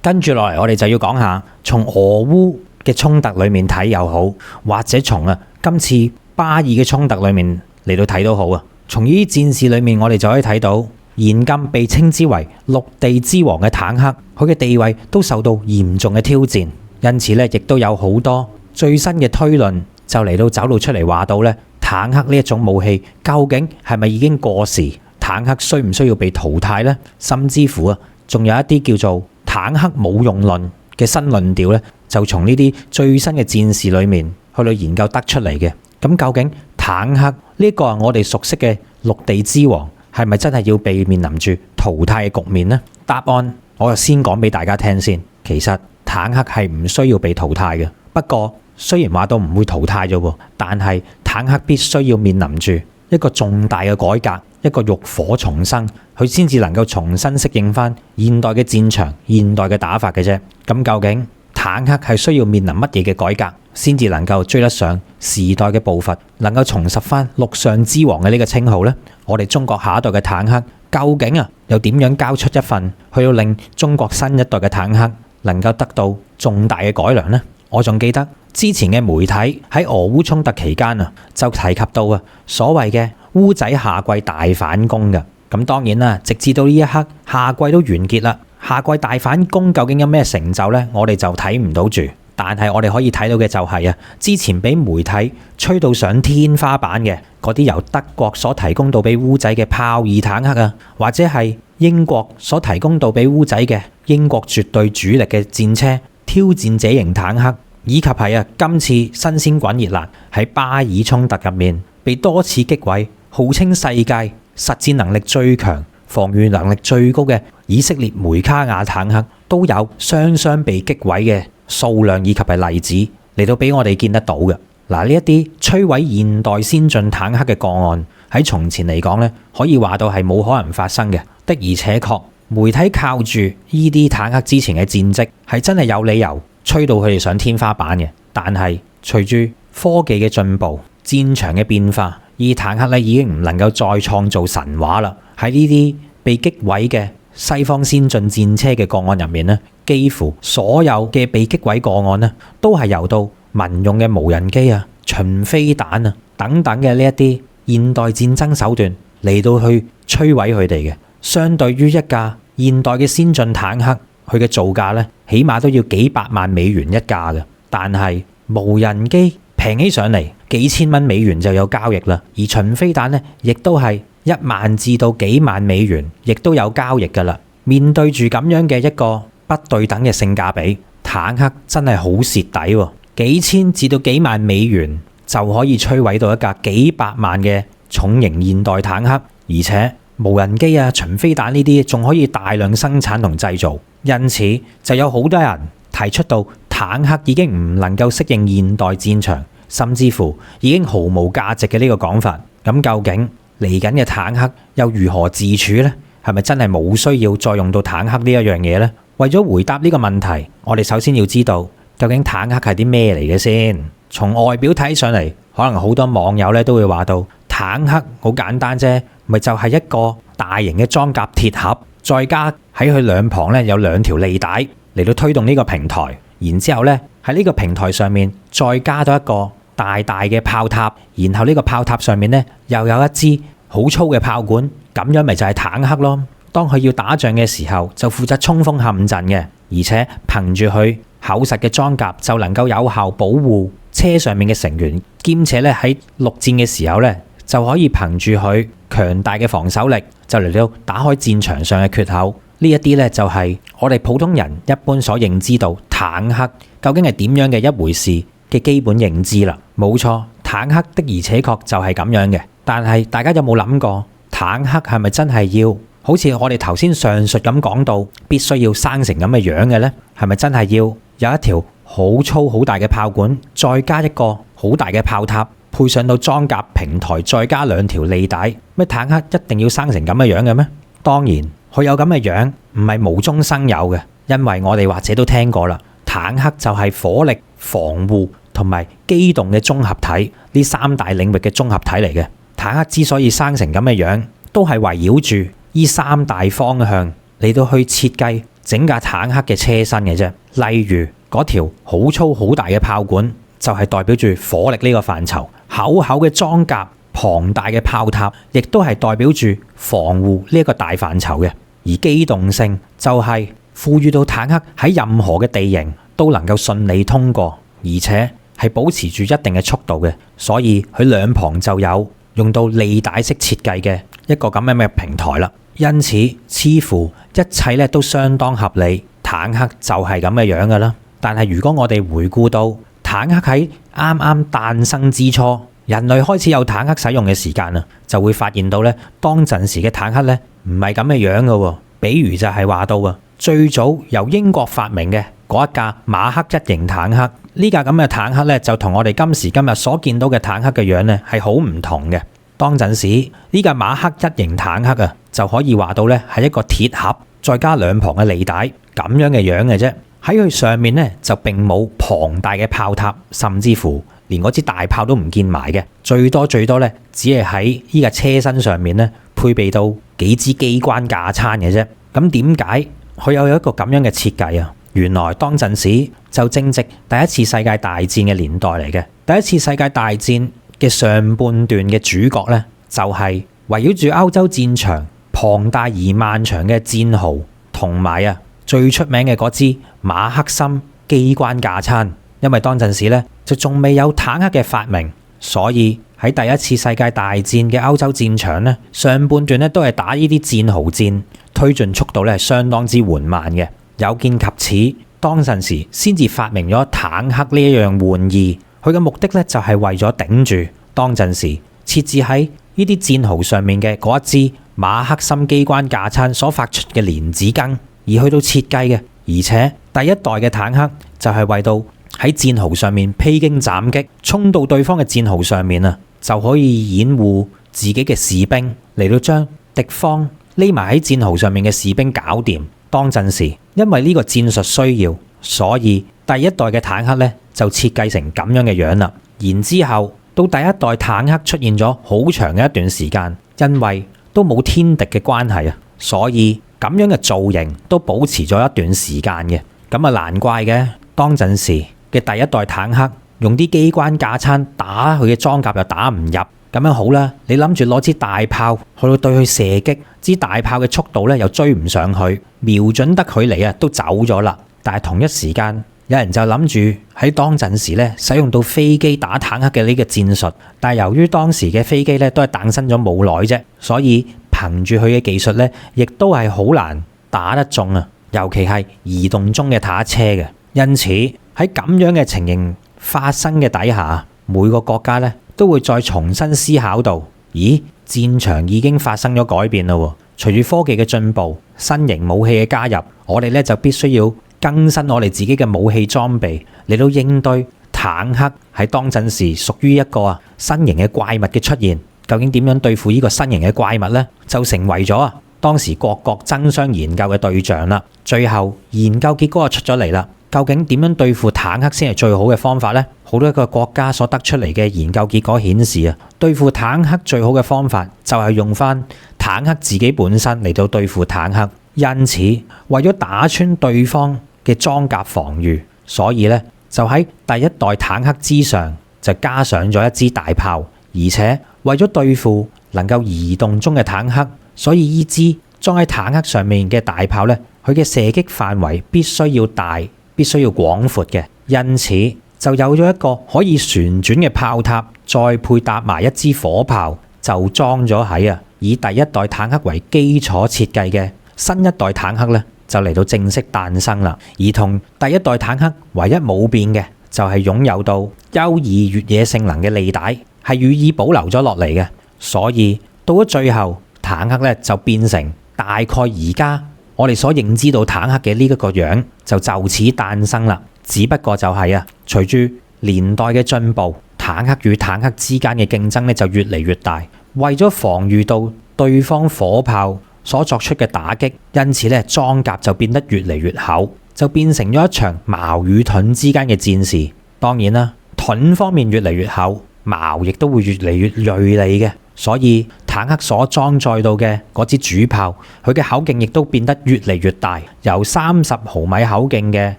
跟住落嚟，我哋就要講下從俄烏嘅衝突裏面睇又好，或者從今次巴以嘅衝突裏面嚟到睇都好啊。從呢啲戰事裏面，我哋就可以睇到現今被稱之為陸地之王嘅坦克，佢嘅地位都受到嚴重嘅挑戰。因此咧，亦都有好多最新嘅推論就嚟到走露出嚟，話到咧，坦克呢一種武器究竟係咪已經過時？坦克需唔需要被淘汰呢？甚至乎仲有一啲叫做坦克冇用論嘅新論調咧，就從呢啲最新嘅戰事裏面去到研究得出嚟嘅。咁究竟坦克呢個係我哋熟悉嘅陸地之王，係咪真係要被面臨住淘汰嘅局面呢？答案我就先講俾大家聽先。其實坦克係唔需要被淘汰嘅。不過雖然話到唔會淘汰咗，但係坦克必須要面臨住一個重大嘅改革，一個浴火重生，佢先至能夠重新適應翻現代嘅戰場、現代嘅打法嘅啫。咁究竟坦克係需要面臨乜嘢嘅改革，先至能夠追得上時代嘅步伐，能夠重拾翻陸上之王嘅呢個稱號呢？我哋中國下一代嘅坦克究竟又點樣交出一份去到令中國新一代嘅坦克能夠得到重大嘅改良呢？我仲記得之前嘅媒體喺俄烏衝突期間就提及到所謂嘅烏仔夏季大反攻嘅。咁當然啦，直至到呢一刻夏季都完結啦，夏季大反攻究竟有咩成就呢？我哋就睇唔到住。但係我哋可以睇到嘅就係之前俾媒體吹到上天花板嘅嗰啲由德國所提供到俾烏仔嘅豹二坦克或者係英國所提供到俾烏仔嘅英國絕對主力嘅戰車挑戰者型坦克，以及係今次新鮮滾熱辣喺巴以衝突入面被多次擊毀，號稱世界實戰能力最強、防禦能力最高嘅以色列梅卡亞坦克都有雙雙被擊毀嘅數量以及係例子嚟到俾我哋見得到嘅。嗱，呢一啲摧毀現代先進坦克嘅個案喺從前嚟講呢，可以話到係冇可能發生嘅。的而且確，媒體靠住呢啲坦克之前嘅戰績係真係有理由吹到佢哋上天花板嘅。但係隨住科技嘅進步、戰場嘅變化，呢坦克咧已經唔能夠再創造神話啦。喺呢啲被擊毀嘅西方先進戰車嘅個案入面呢，幾乎所有嘅被擊毀個案呢，都係由到民用嘅無人機巡飛彈等等嘅呢一啲現代戰爭手段嚟到去摧毀佢哋嘅。相對於一架現代嘅先進坦克，佢嘅造價呢，起碼都要幾百萬美元一架嘅。但係無人機平起上嚟幾千蚊美元就有交易啦，而巡飛彈呢，亦都係1萬至到幾萬美元，亦都有交易噶啦。面對住咁樣嘅一個不對等嘅性價比，坦克真係好蝕底喎。幾千至到幾萬美元就可以摧毀到一架幾百萬嘅重型現代坦克，而且無人機巡飛彈呢啲仲可以大量生產同製造，因此就有好多人提出到坦克已經唔能夠適應現代戰場，甚至乎已經毫無價值嘅呢個講法。咁究竟嚟緊嘅坦克又如何自處呢？係咪真係冇需要再用到坦克呢一樣嘢呢？為咗回答呢個問題，我哋首先要知道究竟坦克係啲咩嚟嘅先。從外表睇上嚟，可能好多網友咧都會話到坦克好簡單啫，咪就係一個大型嘅裝甲鐵盒，再加喺佢兩旁咧有2條利帶嚟到推動呢個平台，然之後咧喺呢個平台上面再加多一個大大嘅炮塔，然後呢個炮塔上面咧又有一支好粗嘅炮管，咁樣咪就係坦克咯。當佢要打仗嘅時候，就負責衝鋒陷陣嘅，而且憑住佢厚實嘅裝甲就能夠有效保護車上面嘅成員，兼且咧喺陸戰嘅時候咧就可以憑住佢強大嘅防守力，就嚟到打開戰場上嘅缺口。呢一啲咧就係我哋普通人一般所認知到坦克究竟係點樣嘅一回事嘅基本認知啦。冇錯，坦克的而且確就係咁樣嘅。但係大家有冇諗過，坦克係咪真係要好似我哋頭先上述咁講到，必須要生成咁嘅樣嘅呢？係咪真係要有一條好粗好大嘅炮管，再加一個好大嘅炮塔，配上到裝甲平台，再加2條利帶？咩坦克一定要生成咁嘅樣嘅咩？當然，佢有咁嘅樣唔係無中生有嘅，因為我哋或者都聽過啦，坦克就係火力、防護同埋機動嘅綜合體，呢3大領域嘅綜合體嚟嘅。坦克之所以生成咁嘅樣，都係圍繞住呢3大方向嚟到去設計整架坦克嘅車身嘅啫。例如嗰條好粗好大嘅炮管，就係代表住火力呢個範疇；厚厚嘅裝甲、龐大嘅炮塔，亦都係代表住防護呢一個大範疇嘅。而機動性就係賦予到坦克喺任何嘅地形都能夠順利通過，而且係保持住一定嘅速度嘅。所以佢兩旁就有用到利帶式設計嘅一個咁樣嘅平台啦。因此似乎一切咧都相當合理，坦克就係咁嘅樣噶啦。但係如果我哋回顧到坦克喺啱啱誕生之初，人類開始有坦克使用嘅時間啊，就會發現到咧，當陣時嘅坦克咧唔係咁嘅樣噶。比如就係話到最早由英國發明嘅嗰一架馬克1型坦克，呢架咁嘅坦克咧就同我哋今時今日所見到嘅坦克嘅樣咧係好唔同嘅。當陣時呢架馬克1型坦克就可以話到咧係一個鐵盒，再加2旁嘅利帶咁樣嘅樣嘅啫。喺佢上面咧就並冇龐大嘅炮塔，甚至乎連嗰支大炮都唔見埋嘅。最多咧只係喺呢架車身上面咧配備到幾支機關架撐嘅啫。咁點解佢有一個咁樣嘅設計啊？原來當陣時就正值第一次世界大戰嘅年代嚟嘅。第一次世界大戰嘅上半段嘅主角咧，就係圍繞住歐洲戰場龐大而漫長嘅戰壕，同埋最出名嘅嗰支馬克森機關架撐。因為當陣時咧就仲未有坦克嘅發明，所以喺第一次世界大戰嘅歐洲戰場咧，上半段咧都係打呢啲戰壕戰，推進速度咧係相當之緩慢嘅。有見及此，當陣時先至發明咗坦克呢一樣玩意。佢嘅目的咧就係為咗頂住當陣時設置喺呢啲戰壕上面嘅嗰一支馬克沁機關架撐所發出嘅蓮子羹而去到設計嘅。而且第一代嘅坦克就係為到喺戰壕上面披荊斬棘，衝到對方嘅戰壕上面啊，就可以掩護自己嘅士兵嚟到將敵方匿埋喺戰壕上面嘅士兵搞掂。當陣時因為呢個戰術需要，所以第一代嘅坦克咧就設計成咁樣嘅樣啦。然之後到第一代坦克出現咗好長嘅一段時間，因為都冇天敵嘅關係啊，所以咁樣嘅造型都保持咗一段時間嘅。咁啊難怪嘅，當陣時嘅第一代坦克用啲機關架撐打佢嘅裝甲又打唔入，咁樣好啦，你諗住攞支大炮去到對佢射擊，支大炮嘅速度咧又追唔上去，瞄準得佢嚟啊都走咗啦。但係同一時間有人就諗住喺當陣時咧使用到飛機打坦克嘅呢個戰術，但係由於當時嘅飛機咧都係誕生咗冇耐啫，所以憑住佢嘅技術咧，亦都係好難打得中啊！尤其係移動中嘅坦克車嘅。因此喺咁樣嘅情形發生嘅底下，每個國家咧都會再重新思考到，咦，戰場已經發生咗改變啦喎！隨住科技嘅進步，新型武器嘅加入，我哋咧就必須要更新我哋自己嘅武器裝備嚟到應對坦克喺當陣時屬於一個新型嘅怪物嘅出現。究竟點樣對付呢個新型嘅怪物呢？就成為咗當時各國爭相研究嘅對象啦。最後研究結果就出咗嚟啦。究竟點樣對付坦克先係最好嘅方法呢？好多個國家所得出嚟嘅研究結果顯示啊，對付坦克最好嘅方法就係用翻坦克自己本身嚟到對付坦克。因此為咗打穿對方嘅裝甲防禦，所以咧就喺第一代坦克之上就加上咗一支大炮，而且為咗對付能夠移動中嘅坦克，所以呢支裝喺坦克上面嘅大炮咧，佢嘅射擊範圍必須要大，必須要廣闊嘅，因此就有咗一個可以旋轉嘅炮塔，再配搭埋一支火炮，就裝咗喺以第一代坦克為基礎設計嘅新一代坦克咧，就嚟到正式誕生啦。而同第一代坦克唯一冇變嘅，就係擁有到優異越野性能嘅履帶，係予以保留咗落嚟嘅。所以到咗最後，坦克咧就變成大概而家我哋所認知到坦克嘅呢一個樣，就此誕生啦。只不過就係隨住年代嘅進步，坦克與坦克之間嘅競爭咧就越嚟越大。為咗防禦到對方火炮所作出嘅打擊，因此咧裝甲就變得越嚟越厚，就變成咗一場矛與盾之間嘅戰事。當然啦，盾方面越嚟越厚，矛亦都會越嚟越銳利嘅。所以坦克所裝載到嘅嗰支主炮，佢嘅口徑亦都變得越嚟越大，由30毫米口徑嘅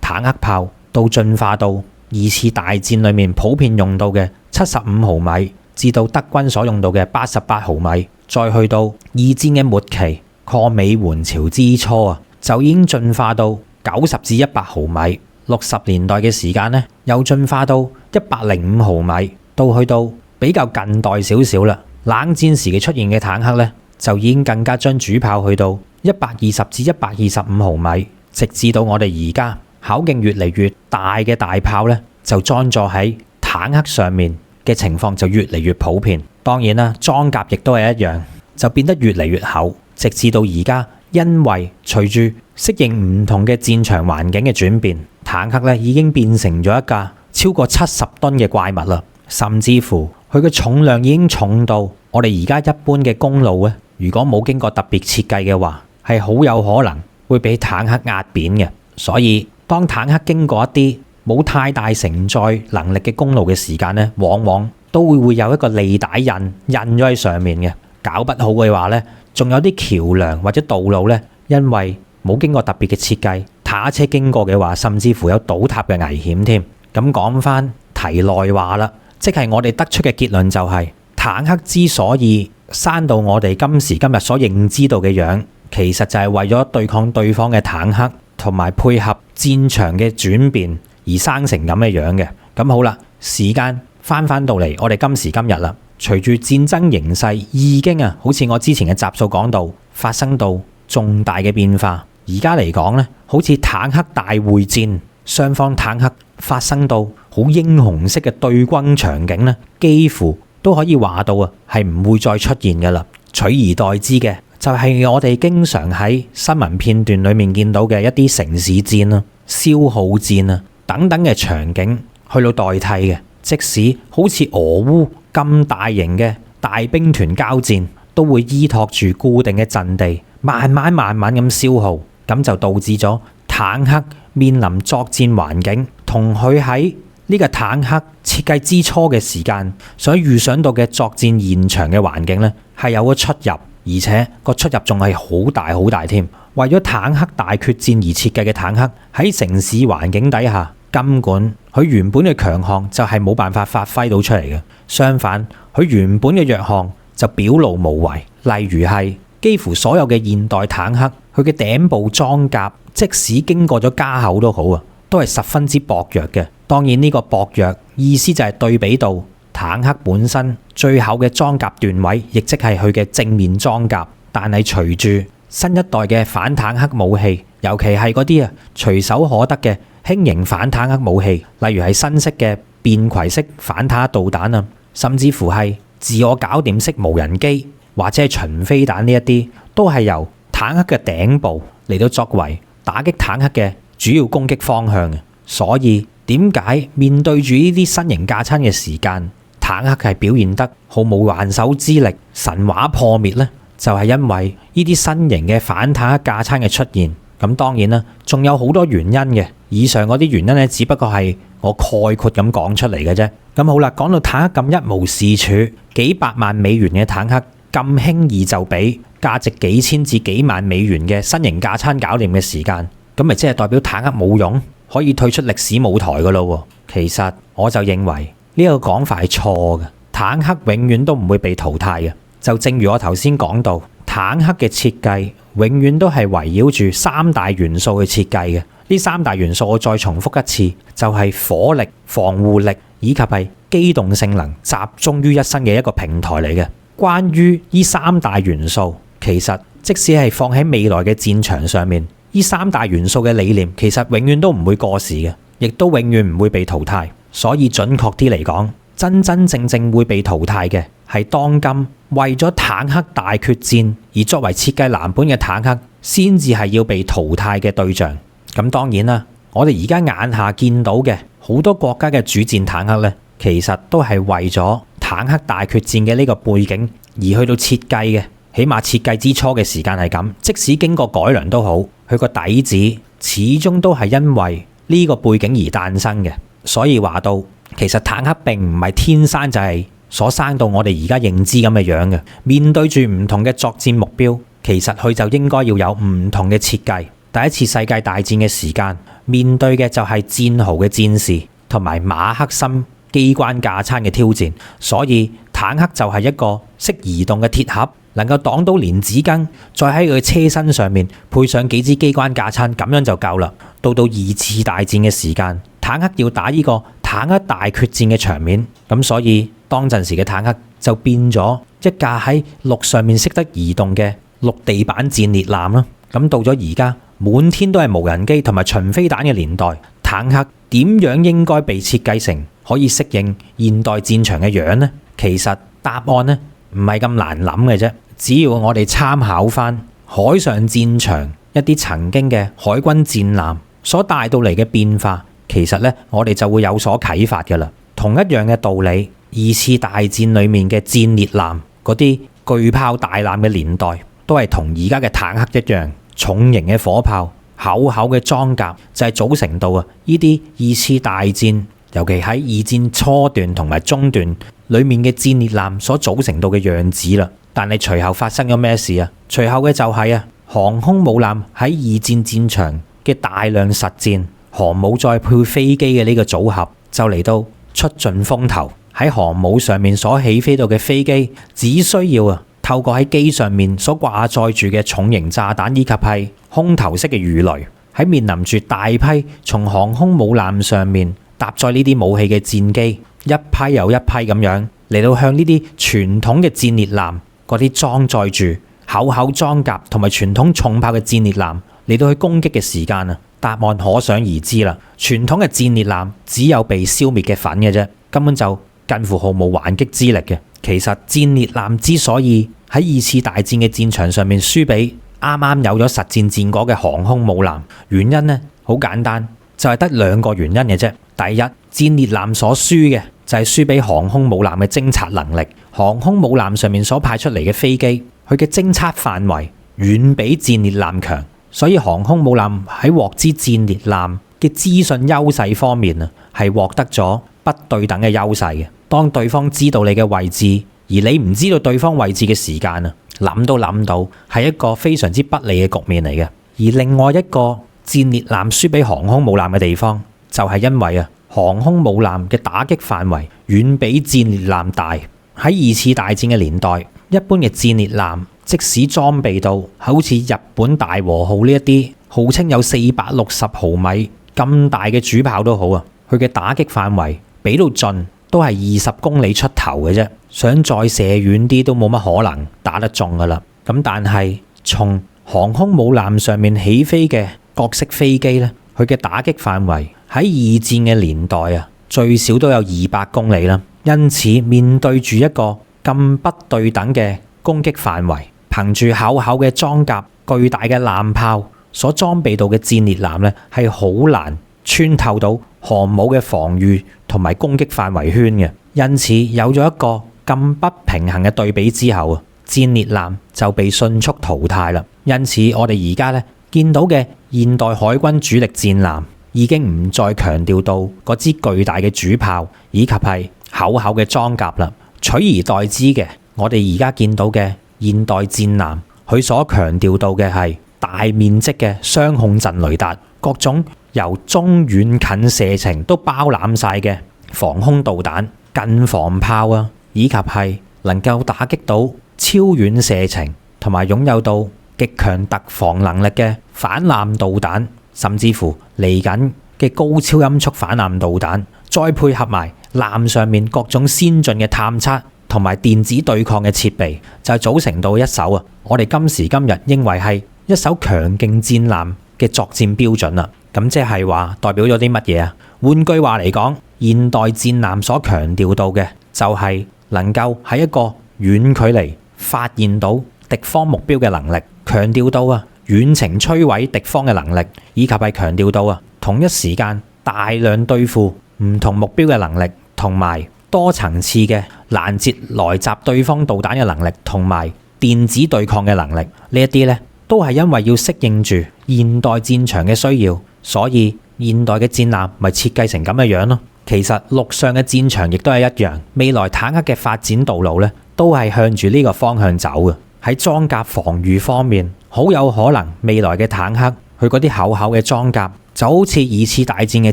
坦克炮到進化到二次大戰裏面普遍用到嘅75毫米，至到德軍所用到嘅88毫米，再去到二戰嘅末期抗美援朝之初就已經進化到90至100毫米。60年代嘅時間呢，又進化到105毫米，到去到比較近代少少啦。冷戰時期出現嘅坦克呢，就已經更加將主炮去到120至125毫米，直至到我哋而家口徑越嚟越大嘅大炮呢，就裝載喺坦克上面嘅情況就越嚟越普遍。當然啦，裝甲亦都係一樣，就變得越嚟越厚，直至到而家，因為隨住適應唔同嘅戰場環境嘅轉變，坦克呢已經變成咗一架超過70噸嘅怪物啦，甚至乎佢嘅重量已經重到我哋而家一般嘅公路咧，如果冇經過特別設計嘅話，係好有可能會俾坦克壓扁嘅。所以當坦克經過一啲冇太大承載能力嘅公路嘅時間咧，往往都會有一個履帶印咗喺上面嘅。搞不好嘅話咧，仲有啲橋梁或者道路咧，因為冇經過特別嘅設計，坦克車經過嘅話，甚至乎有倒塌嘅危險添。咁講翻題內話啦。即係我哋得出嘅結論就係，坦克之所以生到我哋今時今日所認知到嘅樣，其實就係為咗對抗對方嘅坦克，同埋配合戰場嘅轉變而生成咁嘅樣嘅。咁好啦，時間翻到嚟我哋今時今日啦，隨住戰爭形勢已經好似我之前嘅集數講到，發生到重大嘅變化，而家嚟講呢，好似坦克大會戰，雙方坦克發生到好英雄式嘅對轟場景呢，幾乎都可以話到啊，係唔會再出現㗎啦。取而代之嘅就係我哋經常喺新聞片段裡面見到嘅一啲城市戰啊、消耗戰啊等等嘅場景去到代替嘅。即使好似俄烏咁大型嘅大兵團交戰，都會依託住固定嘅陣地，慢慢咁消耗，咁就導致咗坦克面臨作戰環境同佢喺呢個坦克設計之初嘅時間所預想到嘅作戰現場嘅環境呢，係有個出入，而且個出入仲係好大添。為咗坦克大決戰而設計嘅坦克喺城市環境底下，根本佢原本嘅強項就係冇辦法發揮到出嚟嘅。相反，佢原本嘅弱項就表露無遺。例如係幾乎所有嘅現代坦克，佢嘅頂部裝甲即使經過咗加厚都好啊，都係十分之薄弱嘅。當然呢個薄弱意思就係對比到坦克本身最厚嘅裝甲段位，亦即係佢嘅正面裝甲。但係隨住新一代嘅反坦克武器，尤其係嗰啲隨手可得嘅輕型反坦克武器，例如係新式嘅便攜式反坦克導彈啊，甚至乎係自我搞掂式無人機或者係巡飛彈，呢一啲都係由坦克嘅頂部嚟到作為打擊坦克嘅主要攻擊方向嘅。所以點解面對住呢啲新型架撐嘅時間，坦克係表現得毫無還手之力、神話破滅呢？就係因為呢啲新型嘅反坦克架撐嘅出現。咁當然啦，仲有好多原因嘅。以上嗰啲原因咧，只不過係我概括咁講出嚟嘅啫。咁好啦，講到坦克咁一無是處，幾百萬美元嘅坦克咁輕易就俾價值幾千至幾萬美元嘅新型架撐搞掂嘅時間，咁咪即係代表坦克冇用，可以退出歷史舞台噶咯？其實我就認為呢個講法係錯嘅，坦克永遠都唔會被淘汰嘅。就正如我頭先講到，坦克嘅設計永遠都係圍繞住三大元素去設計嘅。呢三大元素我再重複一次，就係火力、防護力以及係機動性能集中於一身嘅一個平台嚟嘅。關於呢三大元素，其實即使係放喺未來嘅戰場上面，呢三大元素嘅理念其實永遠都唔會過時嘅，亦都永遠唔會被淘汰。所以準確啲嚟講，真正會被淘汰嘅係當今為咗坦克大決戰而作為設計藍本嘅坦克，先至係要被淘汰嘅對象。咁當然啦，我哋而家眼下見到嘅好多國家嘅主戰坦克呢，其實都係為咗坦克大決戰嘅呢個背景而去到設計嘅。起碼設計之初嘅時間係咁，即使經過改良都好，佢個底子始終都係因為呢個背景而誕生嘅。所以話到，其實坦克並唔係天生就係所生到我哋而家認知咁嘅樣嘅。面對住唔同嘅作戰目標，其實佢就應該要有唔同嘅設計。第一次世界大戰嘅時間，面對嘅就係戰壕嘅戰士同埋馬克沁機關架撐嘅挑戰，所以坦克就係一個識移動嘅鐵盒，能夠擋到連子彈，再喺佢車身上面配上幾支機關架撐，咁樣就夠啦。到二次大戰嘅時間，坦克要打呢個坦克大決戰嘅場面，咁所以當陣時嘅坦克就變咗一架喺陸上面識得移動嘅陸地版戰列艦啦。咁到咗而家滿天都係無人機同埋巡飛彈嘅年代，坦克點樣應該被設計成可以適應現代戰場嘅樣呢？其實答案呢唔係咁難諗嘅啫，只要我哋參考翻海上戰場一啲曾經嘅海軍戰艦所帶到嚟嘅變化，其實呢我哋就會有所啟發㗎啦。同一樣嘅道理，二次大戰裡面嘅戰列艦嗰啲巨炮大艦嘅年代，都係同而家嘅坦克一樣。重型嘅火炮、厚厚嘅裝甲就係組成到呢啲二次大戰，尤其喺二戰初段同埋中段裡面嘅戰列艦所組成到嘅樣子啦。但係隨後發生咗咩事啊？隨後嘅就係航空母艦喺二戰戰場嘅大量實戰，航母再配飛機嘅呢個組合就嚟到出盡風頭。喺航母上面所起飛到嘅飛機，只需要透過喺機上面所掛載住嘅重型炸彈以及係空投式嘅魚雷，喺面臨住大批從航空母艦上面搭載呢啲武器嘅戰機，一批又一批咁樣嚟到向呢啲傳統嘅戰列艦嗰啲裝載住厚厚裝甲同埋傳統重炮嘅戰列艦嚟到去攻擊嘅時間啊？答案可想而知啦。傳統嘅戰列艦只有被消滅嘅份嘅啫，根本就近乎毫無還擊之力嘅。其實戰列艦之所以喺二次大戰嘅戰場上面輸俾啱啱有咗實戰戰果嘅航空母艦，原因呢好簡單，就係得兩個原因嘅啫。第一，戰列艦所輸嘅就係輸俾航空母艦嘅偵察能力。航空母艦上面所派出嚟嘅飛機，佢嘅偵測範圍遠比戰列艦強，所以航空母艦喺獲知戰列艦嘅資訊優勢方面啊，係獲得咗不對等嘅優勢嘅。當對方知道你嘅位置，而你唔知道對方位置嘅時間啊，諗都諗到係一個非常之不利嘅局面嚟嘅。而另外一個戰列艦輸俾航空母艦嘅地方，就係因為航空母艦嘅打擊範圍遠比戰列艦大。喺二次大戰嘅年代，一般嘅戰列艦即使裝備到好似日本大和號呢一啲號稱有460毫米咁大嘅主炮都好啊，佢嘅打擊範圍俾到盡都係20公里出頭嘅啫，想再射遠啲都冇乜可能打得中噶啦。咁但係從航空母艦上面起飛嘅各式飛機呢，佢嘅打擊範圍喺二戰嘅年代啊，最少都有200公里啦。因此面對住一個咁不對等嘅攻擊範圍，憑住厚厚嘅裝甲、巨大嘅艦炮所裝備到嘅戰列艦呢，係好難穿透到航母嘅防禦同埋攻擊範圍圈嘅。因此有咗一個咁不平衡嘅對比之後啊，戰列艦就被迅速淘汰啦。因此我哋而家呢見到嘅現代海軍主力戰艦已經唔再強調到嗰支巨大嘅主炮以及係厚厚嘅裝甲啦，取而代之嘅，我哋而家見到嘅現代戰艦，佢所強調到嘅係大面積嘅雙控陣雷達，各種由中遠近射程都包攬晒嘅防空導彈、近防炮啊，以及係能夠打擊到超遠射程同埋擁有到極強突防能力嘅反艦導彈，甚至乎嚟緊嘅高超音速反艦導彈，再配合埋艦上面各種先進嘅探測同埋電子對抗嘅設備，就係組成到一艘我哋今時今日認為係一艘強勁戰艦嘅作戰標準啦。咁即係話代表咗啲乜嘢啊？換句話嚟講，現代戰艦所強調到嘅就係能夠喺一個遠距離發現到敵方目標嘅能力，強調到遠程摧毀敵方嘅能力，以及係強調到同一時間大量對付唔同目標嘅能力，同埋多層次嘅攔截來襲對方導彈嘅能力，同埋電子對抗嘅能力，呢一啲呢都係因為要適應住現代戰場嘅需要，所以現代嘅戰艦咪設計成咁嘅樣咯。其實陸上嘅戰場亦都係一樣，未來坦克嘅發展道路呢都係向住呢個方向走嘅。喺裝甲防禦方面，好有可能未來嘅坦克佢嗰啲厚厚嘅裝甲就好似二次大戰嘅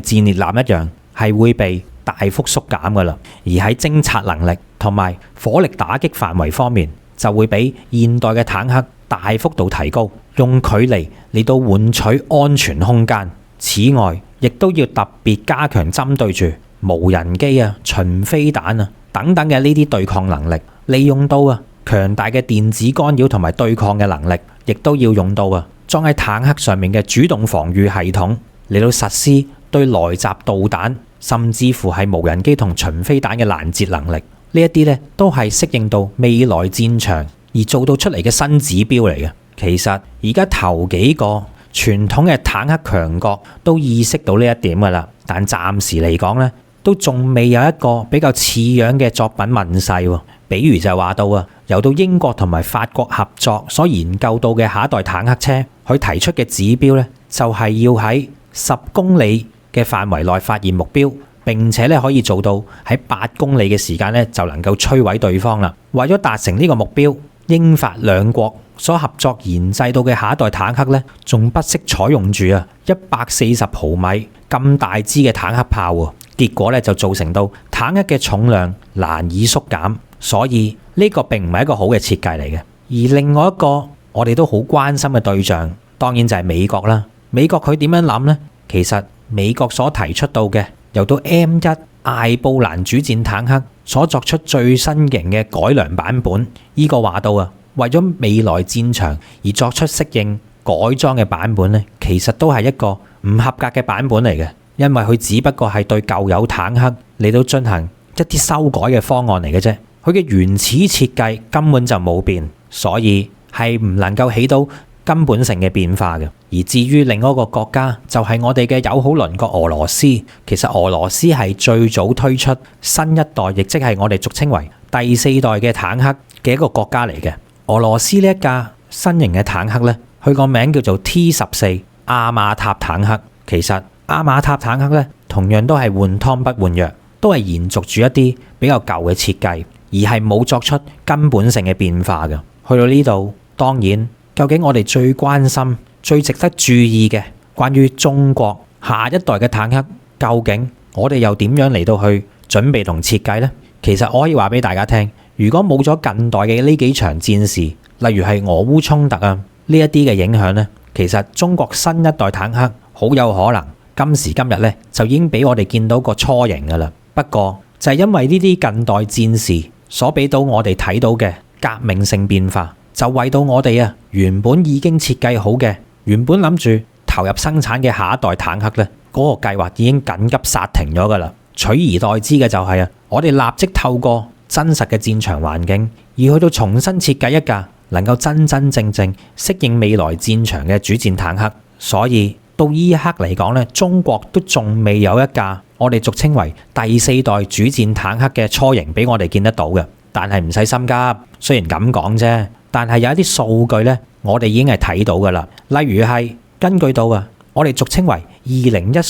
戰列艦一樣，係會被大幅縮減噶啦。而喺偵察能力同埋火力打擊範圍方面，就會比現代嘅坦克大幅度提高，用距離嚟到換取安全空間。此外，亦都要特別加強針對住無人機巡飛彈等等嘅呢啲對抗能力，利用到強大嘅電子干擾同埋對抗嘅能力，亦都要用到裝喺坦克上面嘅主動防禦系統嚟到實施對來襲導彈，甚至乎係無人機同巡飛彈嘅攔截能力。呢一啲呢都係適應到未來戰場而做到出嚟嘅新指標嚟嘅。其實而家頭幾個傳統嘅坦克強國都意識到呢一點噶啦，但暫時嚟講呢，都仲未有一個比較似樣嘅作品問世喎。比如就話到由到英國同埋法國合作所研究到嘅下一代坦克車，佢提出嘅指標呢，就係要喺10公里嘅範圍內發現目標，並且咧可以做到喺8公里嘅時間咧就能夠摧毀對方啦。為咗達成呢個目標，英法兩國所合作研製到嘅下一代坦克咧，仲不惜採用住140毫米咁大支嘅坦克炮喎。結果咧就造成到坦克嘅重量難以縮減，所以呢個並唔係一個好嘅設計嚟嘅。而另外一個我哋都好關心嘅對象，當然就係美國啦。美國佢點樣諗呢？其實美國所提出到嘅由到 M1 艾布蘭主戰坦克所作出最新型嘅改良版本，呢個話到為咗未來戰場而作出適應改裝嘅版本呢，其實都係一個唔合格嘅版本嚟嘅，因為佢只不過係對舊有坦克嚟到進行一啲修改嘅方案嚟嘅啫。佢嘅原始設計根本就冇變，所以係唔能夠起到根本性嘅變化嘅。而至於另一個國家，就係我哋嘅友好鄰國俄羅斯。其實俄羅斯係最早推出新一代，亦即係我哋俗稱為第4代嘅坦克嘅一個國家嚟嘅。俄羅斯呢一架新型嘅坦克呢，佢個名叫做 T14阿馬塔坦克。其實阿馬塔坦克呢，同樣都係換湯不換藥，都係延續住一啲比較舊嘅設計，而係冇作出根本性嘅變化嘅。去到呢度，當然究竟我哋最關心、最值得注意嘅關於中國下一代嘅坦克，究竟我哋又點樣嚟到去準備同設計呢？其實我可以話俾大家聽，如果冇咗近代嘅呢幾場戰事，例如係俄烏衝突啊呢一啲嘅影響呢，其實中國新一代坦克好有可能今時今日呢就已經俾我哋見到個雛形噶啦。不過就係因為呢啲近代戰事所俾到我哋睇到嘅革命性變化，就為到我哋原本已經設計好嘅、原本諗住投入生產嘅下一代坦克呢，嗰個計劃已經緊急剎停咗噶啦。取而代之嘅就係我哋立即透過真實嘅戰場環境，而去到重新設計一架能夠真真正正適應未來戰場嘅主戰坦克。所以到呢一刻嚟講呢，中國都仲未有一架我哋俗稱為第4代主戰坦克嘅雛形俾我哋見得到嘅。但係唔使心急，雖然咁講啫，但係有一啲數據呢，我哋已經係睇到噶啦。例如係根據到我哋俗稱為201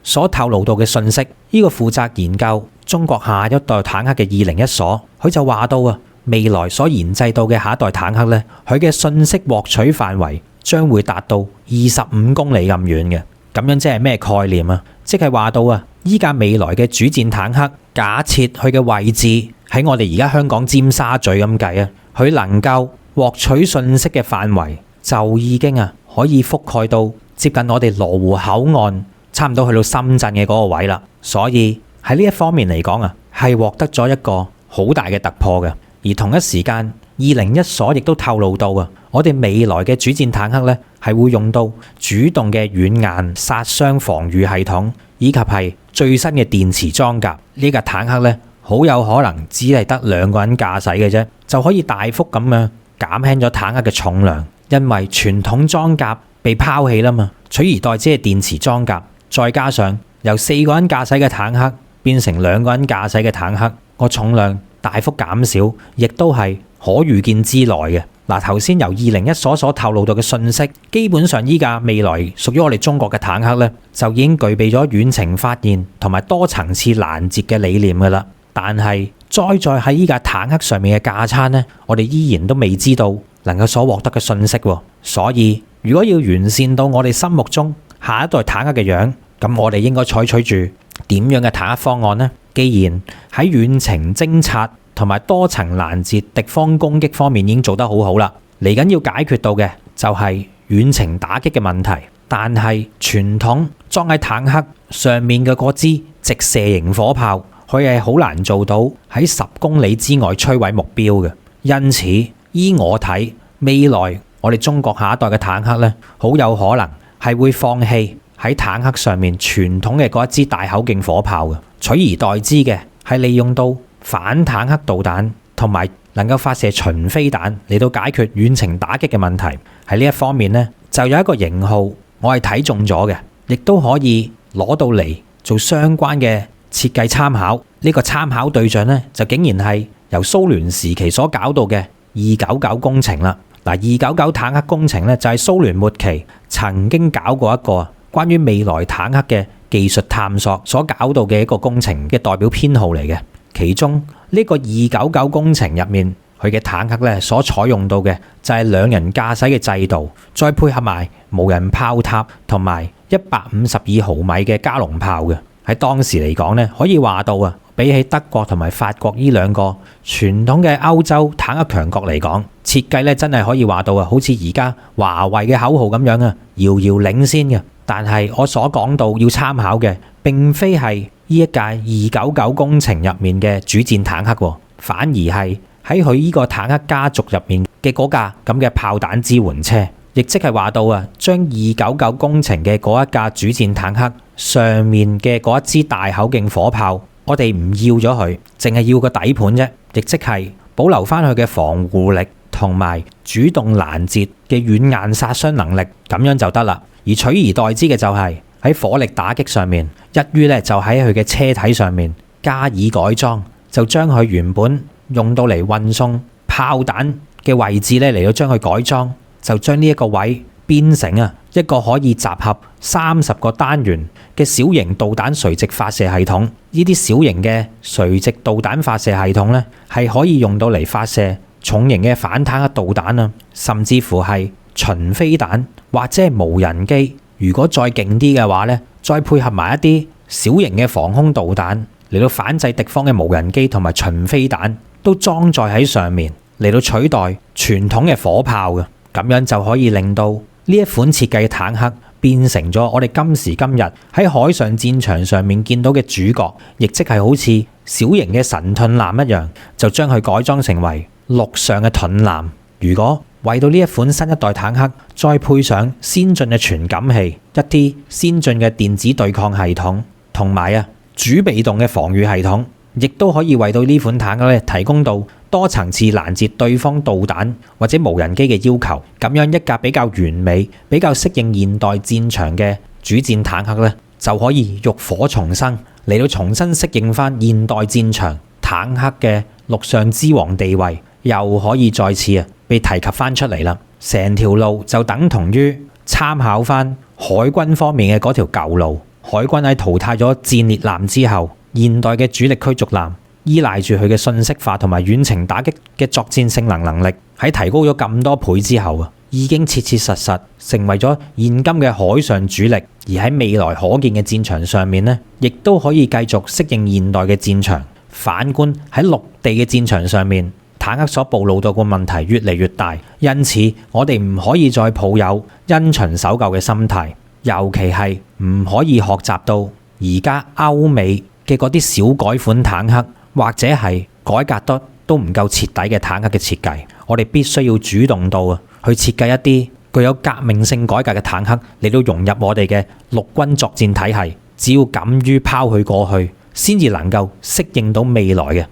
所透露到嘅信息，呢個負責研究中國下一代坦克嘅201所，佢就話到未來所研製到嘅下一代坦克呢，佢嘅信息獲取範圍將會達到25公里咁遠嘅。咁樣即係咩概念啊？即係話到依架未來嘅主戰坦克，假設佢嘅位置喺我哋而家香港尖沙咀咁計佢能夠獲取信息嘅範圍就已經可以覆蓋到接近我哋羅湖口岸，差唔多去到深圳嘅嗰個位啦。所以喺呢一方面嚟講係獲得咗一個好大嘅突破嘅。而同一時間201所亦都透露到我哋未來嘅主戰坦克呢，係會用到主動嘅軟硬殺傷防禦系統，以及係最新嘅電池裝甲。呢架坦克呢，好有可能只係得2個人駕駛嘅啫，就可以大幅咁樣減輕咗坦克嘅重量，因為傳統裝甲被拋棄啦嘛，取而代之係電池裝甲，再加上由4個人駕駛嘅坦克變成2個人駕駛嘅坦克，個重量大幅減少，亦都係可預見之內嘅。嗱，頭先由201所透露到嘅信息，基本上依架未來屬於我哋中國嘅坦克呢，就已經具備咗遠程發現同埋多層次攔截嘅理念噶啦。但係再喺依架坦克上面嘅架撐呢，我哋依然都未知道能夠所獲得嘅信息。所以如果要完善到我哋心目中下一代坦克嘅樣，咁我哋應該採取住點樣嘅坦克方案呢？既然喺遠程偵察同埋多層攔截敵方攻擊方面已經做得好好啦，嚟緊要解決到嘅就係遠程打擊嘅問題。但係傳統裝喺坦克上面嘅嗰支直射型火炮，佢係好難做到喺10公里之外摧毀目標嘅。因此依我睇，未來我哋中國下一代嘅坦克呢，好有可能係會放棄喺坦克上面傳統嘅嗰一支大口徑火炮嘅，取而代之嘅係利用到反坦克導彈同埋能夠發射巡飛彈嚟到解決遠程打擊嘅問題。喺呢一方面呢，就有一個型號我係睇中咗嘅，亦都可以攞到嚟做相關嘅設計參考。呢個參考對象呢，就竟然係由蘇聯時期所搞到嘅299工程啦。嗱，299坦克工程呢，就係蘇聯末期曾經搞過一個關於未來坦克嘅技術探索所搞到嘅一個工程嘅代表編號嚟嘅。其中呢個299工程入面，佢嘅坦克咧所採用到嘅就係2人駕駛嘅制度，再配合埋無人炮塔同埋152毫米嘅加農炮嘅。喺當時嚟講呢，可以話到比起德國同埋法國呢2個傳統嘅歐洲坦克強國嚟講，設計咧真係可以話到好似而家華為嘅口號咁樣遙遙領先嘅。但係我所講到要參考嘅並非係呢一屆299工程入面嘅主戰坦克，反而係喺佢呢個坦克家族入面嘅嗰架咁嘅炮彈支援車。亦即係話到啊，將299工程嘅嗰一架主戰坦克上面嘅嗰一支大口徑火炮，我哋唔要咗佢，淨係要個底盤啫，亦即係保留翻佢嘅防護力同埋主動攔截嘅軟硬殺傷能力，咁樣就得啦。而取而代之嘅就係喺火力打擊上面，一於咧就喺佢嘅車體上面加以改裝，就將佢原本用到嚟運送炮彈嘅位置咧嚟到將佢改裝，就將呢一個位變成一個可以集合30個單元嘅小型導彈垂直發射系統。呢啲小型嘅垂直導彈發射系統咧，係可以用到嚟發射重型嘅反坦克導彈甚至乎係巡飛彈或者係無人機。如果再勁啲嘅話咧，再配合埋一啲小型嘅防空導彈嚟到反制敵方嘅無人機同埋巡飛彈，都裝載喺上面嚟到取代傳統嘅火炮嘅。咁樣就可以令到呢一款設計嘅坦克變成咗我哋今時今日喺海上戰場上面見到嘅主角，亦即係好似小型嘅神盾艦一樣，就將佢改裝成為陸上嘅盾艦。如果為到呢一款新一代坦克再配上先進嘅傳感器、一啲先進嘅電子對抗系統同埋主被動嘅防禦系統，亦都可以為到呢款坦克提供到多層次攔截對方導彈或者無人機嘅要求。咁樣一架比較完美、比較適應現代戰場嘅主戰坦克咧，就可以浴火重生，嚟到重新適應翻現代戰場坦克嘅陸上之王地位，又可以再次被提及翻出嚟啦。成條路就等同於參考翻海軍方面嘅嗰條舊路。海軍喺淘汰咗戰列艦之後，現代嘅主力驅逐艦依賴住佢嘅信息化同埋遠程打擊嘅作戰性能力，喺提高咗咁多倍之後已經切切實實成為咗現今嘅海上主力。而喺未來可見嘅戰場上面呢，亦都可以繼續適應現代嘅戰場。反觀喺陸地嘅戰場上面，坦克所暴露到嘅問題越嚟越大，因此我哋唔可以再抱有因循守舊嘅心態，尤其係唔可以學習到而家歐美嘅嗰啲小改款坦克，或者係改革得都唔夠徹底嘅坦克嘅設計。我哋必須要主動到去設計一啲具有革命性改革嘅坦克嚟到融入我哋嘅陸軍作戰體系。只要敢於拋佢過去，先至能夠適應到未來嘅。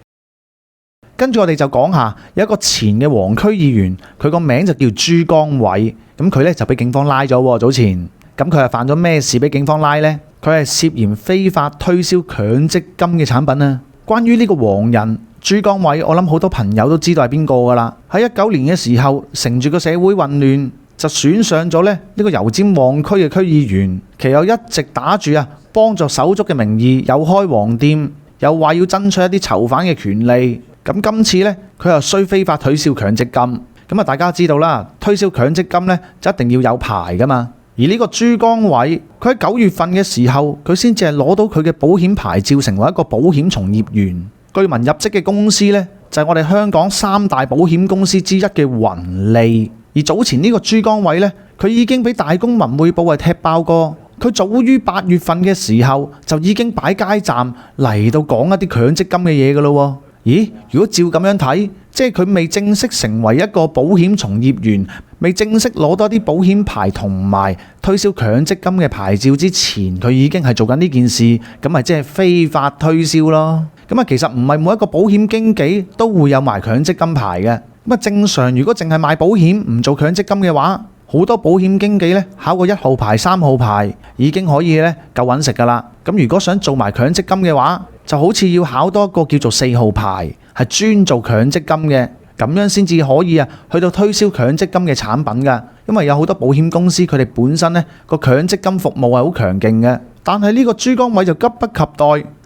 跟住我哋就講下有一個前嘅黃區議員，佢個名就叫朱江偉。咁佢咧就俾警方拉咗喎，早前。咁佢係犯咗咩事俾警方拉呢？佢係涉嫌非法推銷強積金嘅產品啊！關於呢個黃人朱江偉，我諗好多朋友都知道係邊個噶啦。喺19年嘅時候，乘住個社會混亂，就選上咗呢個油尖旺區嘅區議員，其後一直打住幫助手足嘅名義，又開黃店，又話要爭取一啲囚犯嘅權利。咁今次呢，佢又需非法推銷強積金。咁大家知道啦，推銷強積金呢就一定要有牌噶嘛。而呢個朱江偉，佢喺9月份嘅時候，佢先至係攞到佢嘅保險牌照，成為一個保險從業員。據聞入職嘅公司呢，就係我哋香港3大保險公司之一嘅雲利。而早前呢個朱江偉呢，佢已經俾大公文匯報踢爆過。佢早於8月份嘅時候，就已經擺街站嚟到講一啲強積金嘅嘢噶咯。咦？如果照咁樣睇，即係佢未正式成為一個保險從業員，未正式攞多啲保險牌同埋推銷強積金嘅牌照之前，佢已經係做緊呢件事，咁咪即係非法推銷咯。咁其實唔係每一個保險經紀都會有埋強積金牌嘅。咁正常如果淨係賣保險唔做強積金嘅話，好多保險經紀考個1號牌、3號牌已經可以夠揾食噶啦。咁如果想做埋強積金嘅話，就好似要考多一個叫做4號牌，係專做強積金嘅，咁樣先至可以去到推銷強積金嘅產品噶。因為有好多保險公司佢哋本身個強積金服務係好強勁嘅，但係呢個朱江偉就急不及待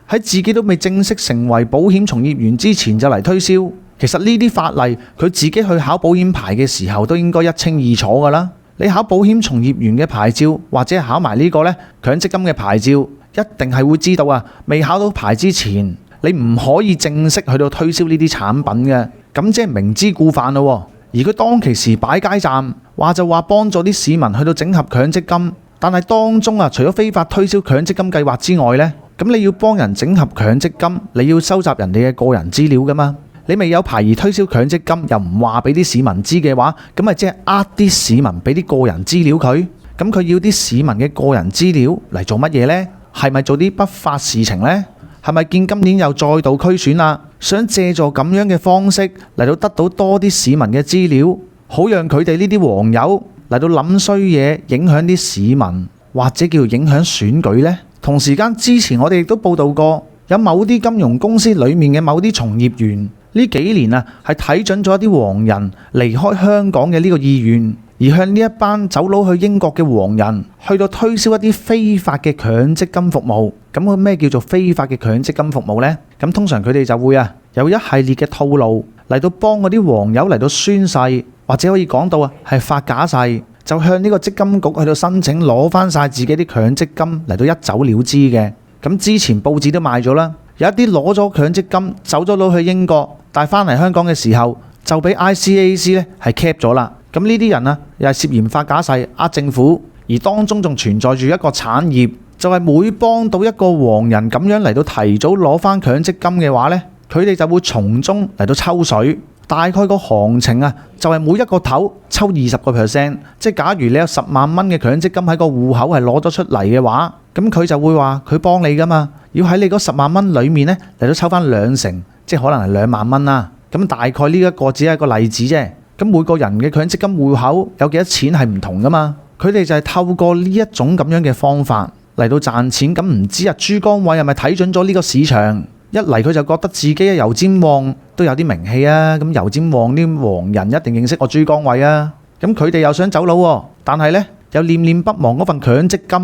喺自己都未正式成為保險從業員之前就嚟推銷。其實呢啲法例佢自己去考保險牌嘅時候都應該一清二楚噶啦。你考保險從業員嘅牌照或者考埋呢個強積金嘅牌照，一定係會知道未考到牌之前，你唔可以正式去到推銷呢啲產品嘅。咁即係明知故犯咯。而佢當其時擺街站，話就話幫助啲市民去到整合強積金，但係當中除咗非法推銷強積金計劃之外呢，咁你要幫人整合強積金，你要收集人哋嘅個人資料噶嘛。你未有牌而推銷強積金，又唔話俾啲市民知嘅話，咁咪即係呃啲市民俾啲個人資料佢？咁佢要啲市民嘅個人資料嚟做乜嘢呢？係咪做啲不法事情呢？係咪見今年又再度區選啦？想借助咁樣嘅方式嚟到得到多啲市民嘅資料，好讓佢哋呢啲黃友嚟到諗衰嘢，影響啲市民，或者叫影響選舉呢？同時間之前我哋亦都報道過，有某啲金融公司裡面嘅某啲從業員呢幾年啊，係睇準咗一啲黃人離開香港嘅呢個意願，而向呢一班走佬去英國嘅黃人去到推銷一啲非法嘅強積金服務。咁個咩叫做非法嘅強積金服務呢？咁通常佢哋就會有一系列嘅套路嚟到幫嗰啲黃友嚟到宣誓，或者可以講到係發假誓，就向呢個積金局去到申請攞翻晒自己啲強積金嚟到一走了之嘅。咁之前報紙都賣咗啦，有一啲攞咗強積金走咗佬去英國，但係翻嚟香港嘅時候就俾 ICAC 咧係 cap 咗啦。咁呢啲人又係涉嫌發假誓呃政府，而當中仲存在住一個產業，就係每幫到一個黃人咁樣嚟到提早攞翻強積金嘅話呢，佢哋就會從中嚟到抽水。大概個行情就係每一個頭抽20%，即係假如你有10萬蚊嘅強積金喺個戶口係攞咗出嚟嘅話，咁佢就會話佢幫你噶嘛，要喺你嗰10萬蚊裡面呢嚟到抽翻2成，即係可能係2萬蚊啦。咁大概呢一個只係一個例子啫。咁每個人嘅強積金戶口有幾多錢係唔同噶嘛，佢哋就係透過呢一種咁樣嘅方法嚟到賺錢。咁唔知朱江偉係咪睇準咗呢個市場？一嚟佢就覺得自己油尖旺都有啲名氣啊，咁油尖旺啲黃人一定認識我朱江偉啊。咁佢哋又想走佬，但係呢又念念不忘嗰份強積金。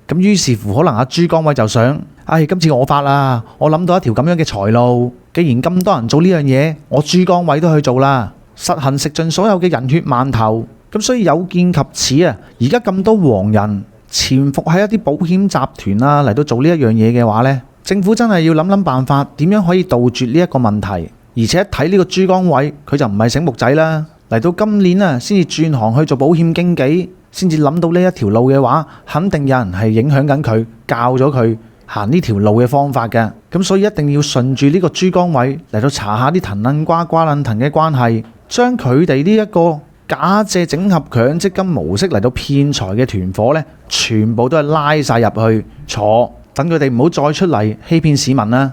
咁於是乎可能朱江偉就想，今次我發啦，我諗到一條咁樣嘅財路。既然咁多人做呢樣嘢，我朱江偉都去做啦，實行食盡所有嘅人血饅頭。咁所以有見及此而家咁多黃人潛伏喺一啲保險集團嚟到做呢一樣嘢嘅話呢，政府真係要諗諗辦法，點樣可以杜絕呢一個問題。而且一睇呢個朱江偉，佢就唔係醒目仔啦。嚟到今年先至轉行去做保險經紀，先至諗到呢一條路嘅話，肯定有人係影響緊佢，教咗佢行呢條路嘅方法嘅。咁所以一定要順住呢個朱江偉嚟到查下啲藤撚瓜瓜撚藤嘅關係，將佢哋呢一個假借整合強積金模式嚟到騙財嘅團伙呢，全部都係拉晒入去坐。等佢哋唔好再出嚟欺騙市民啦。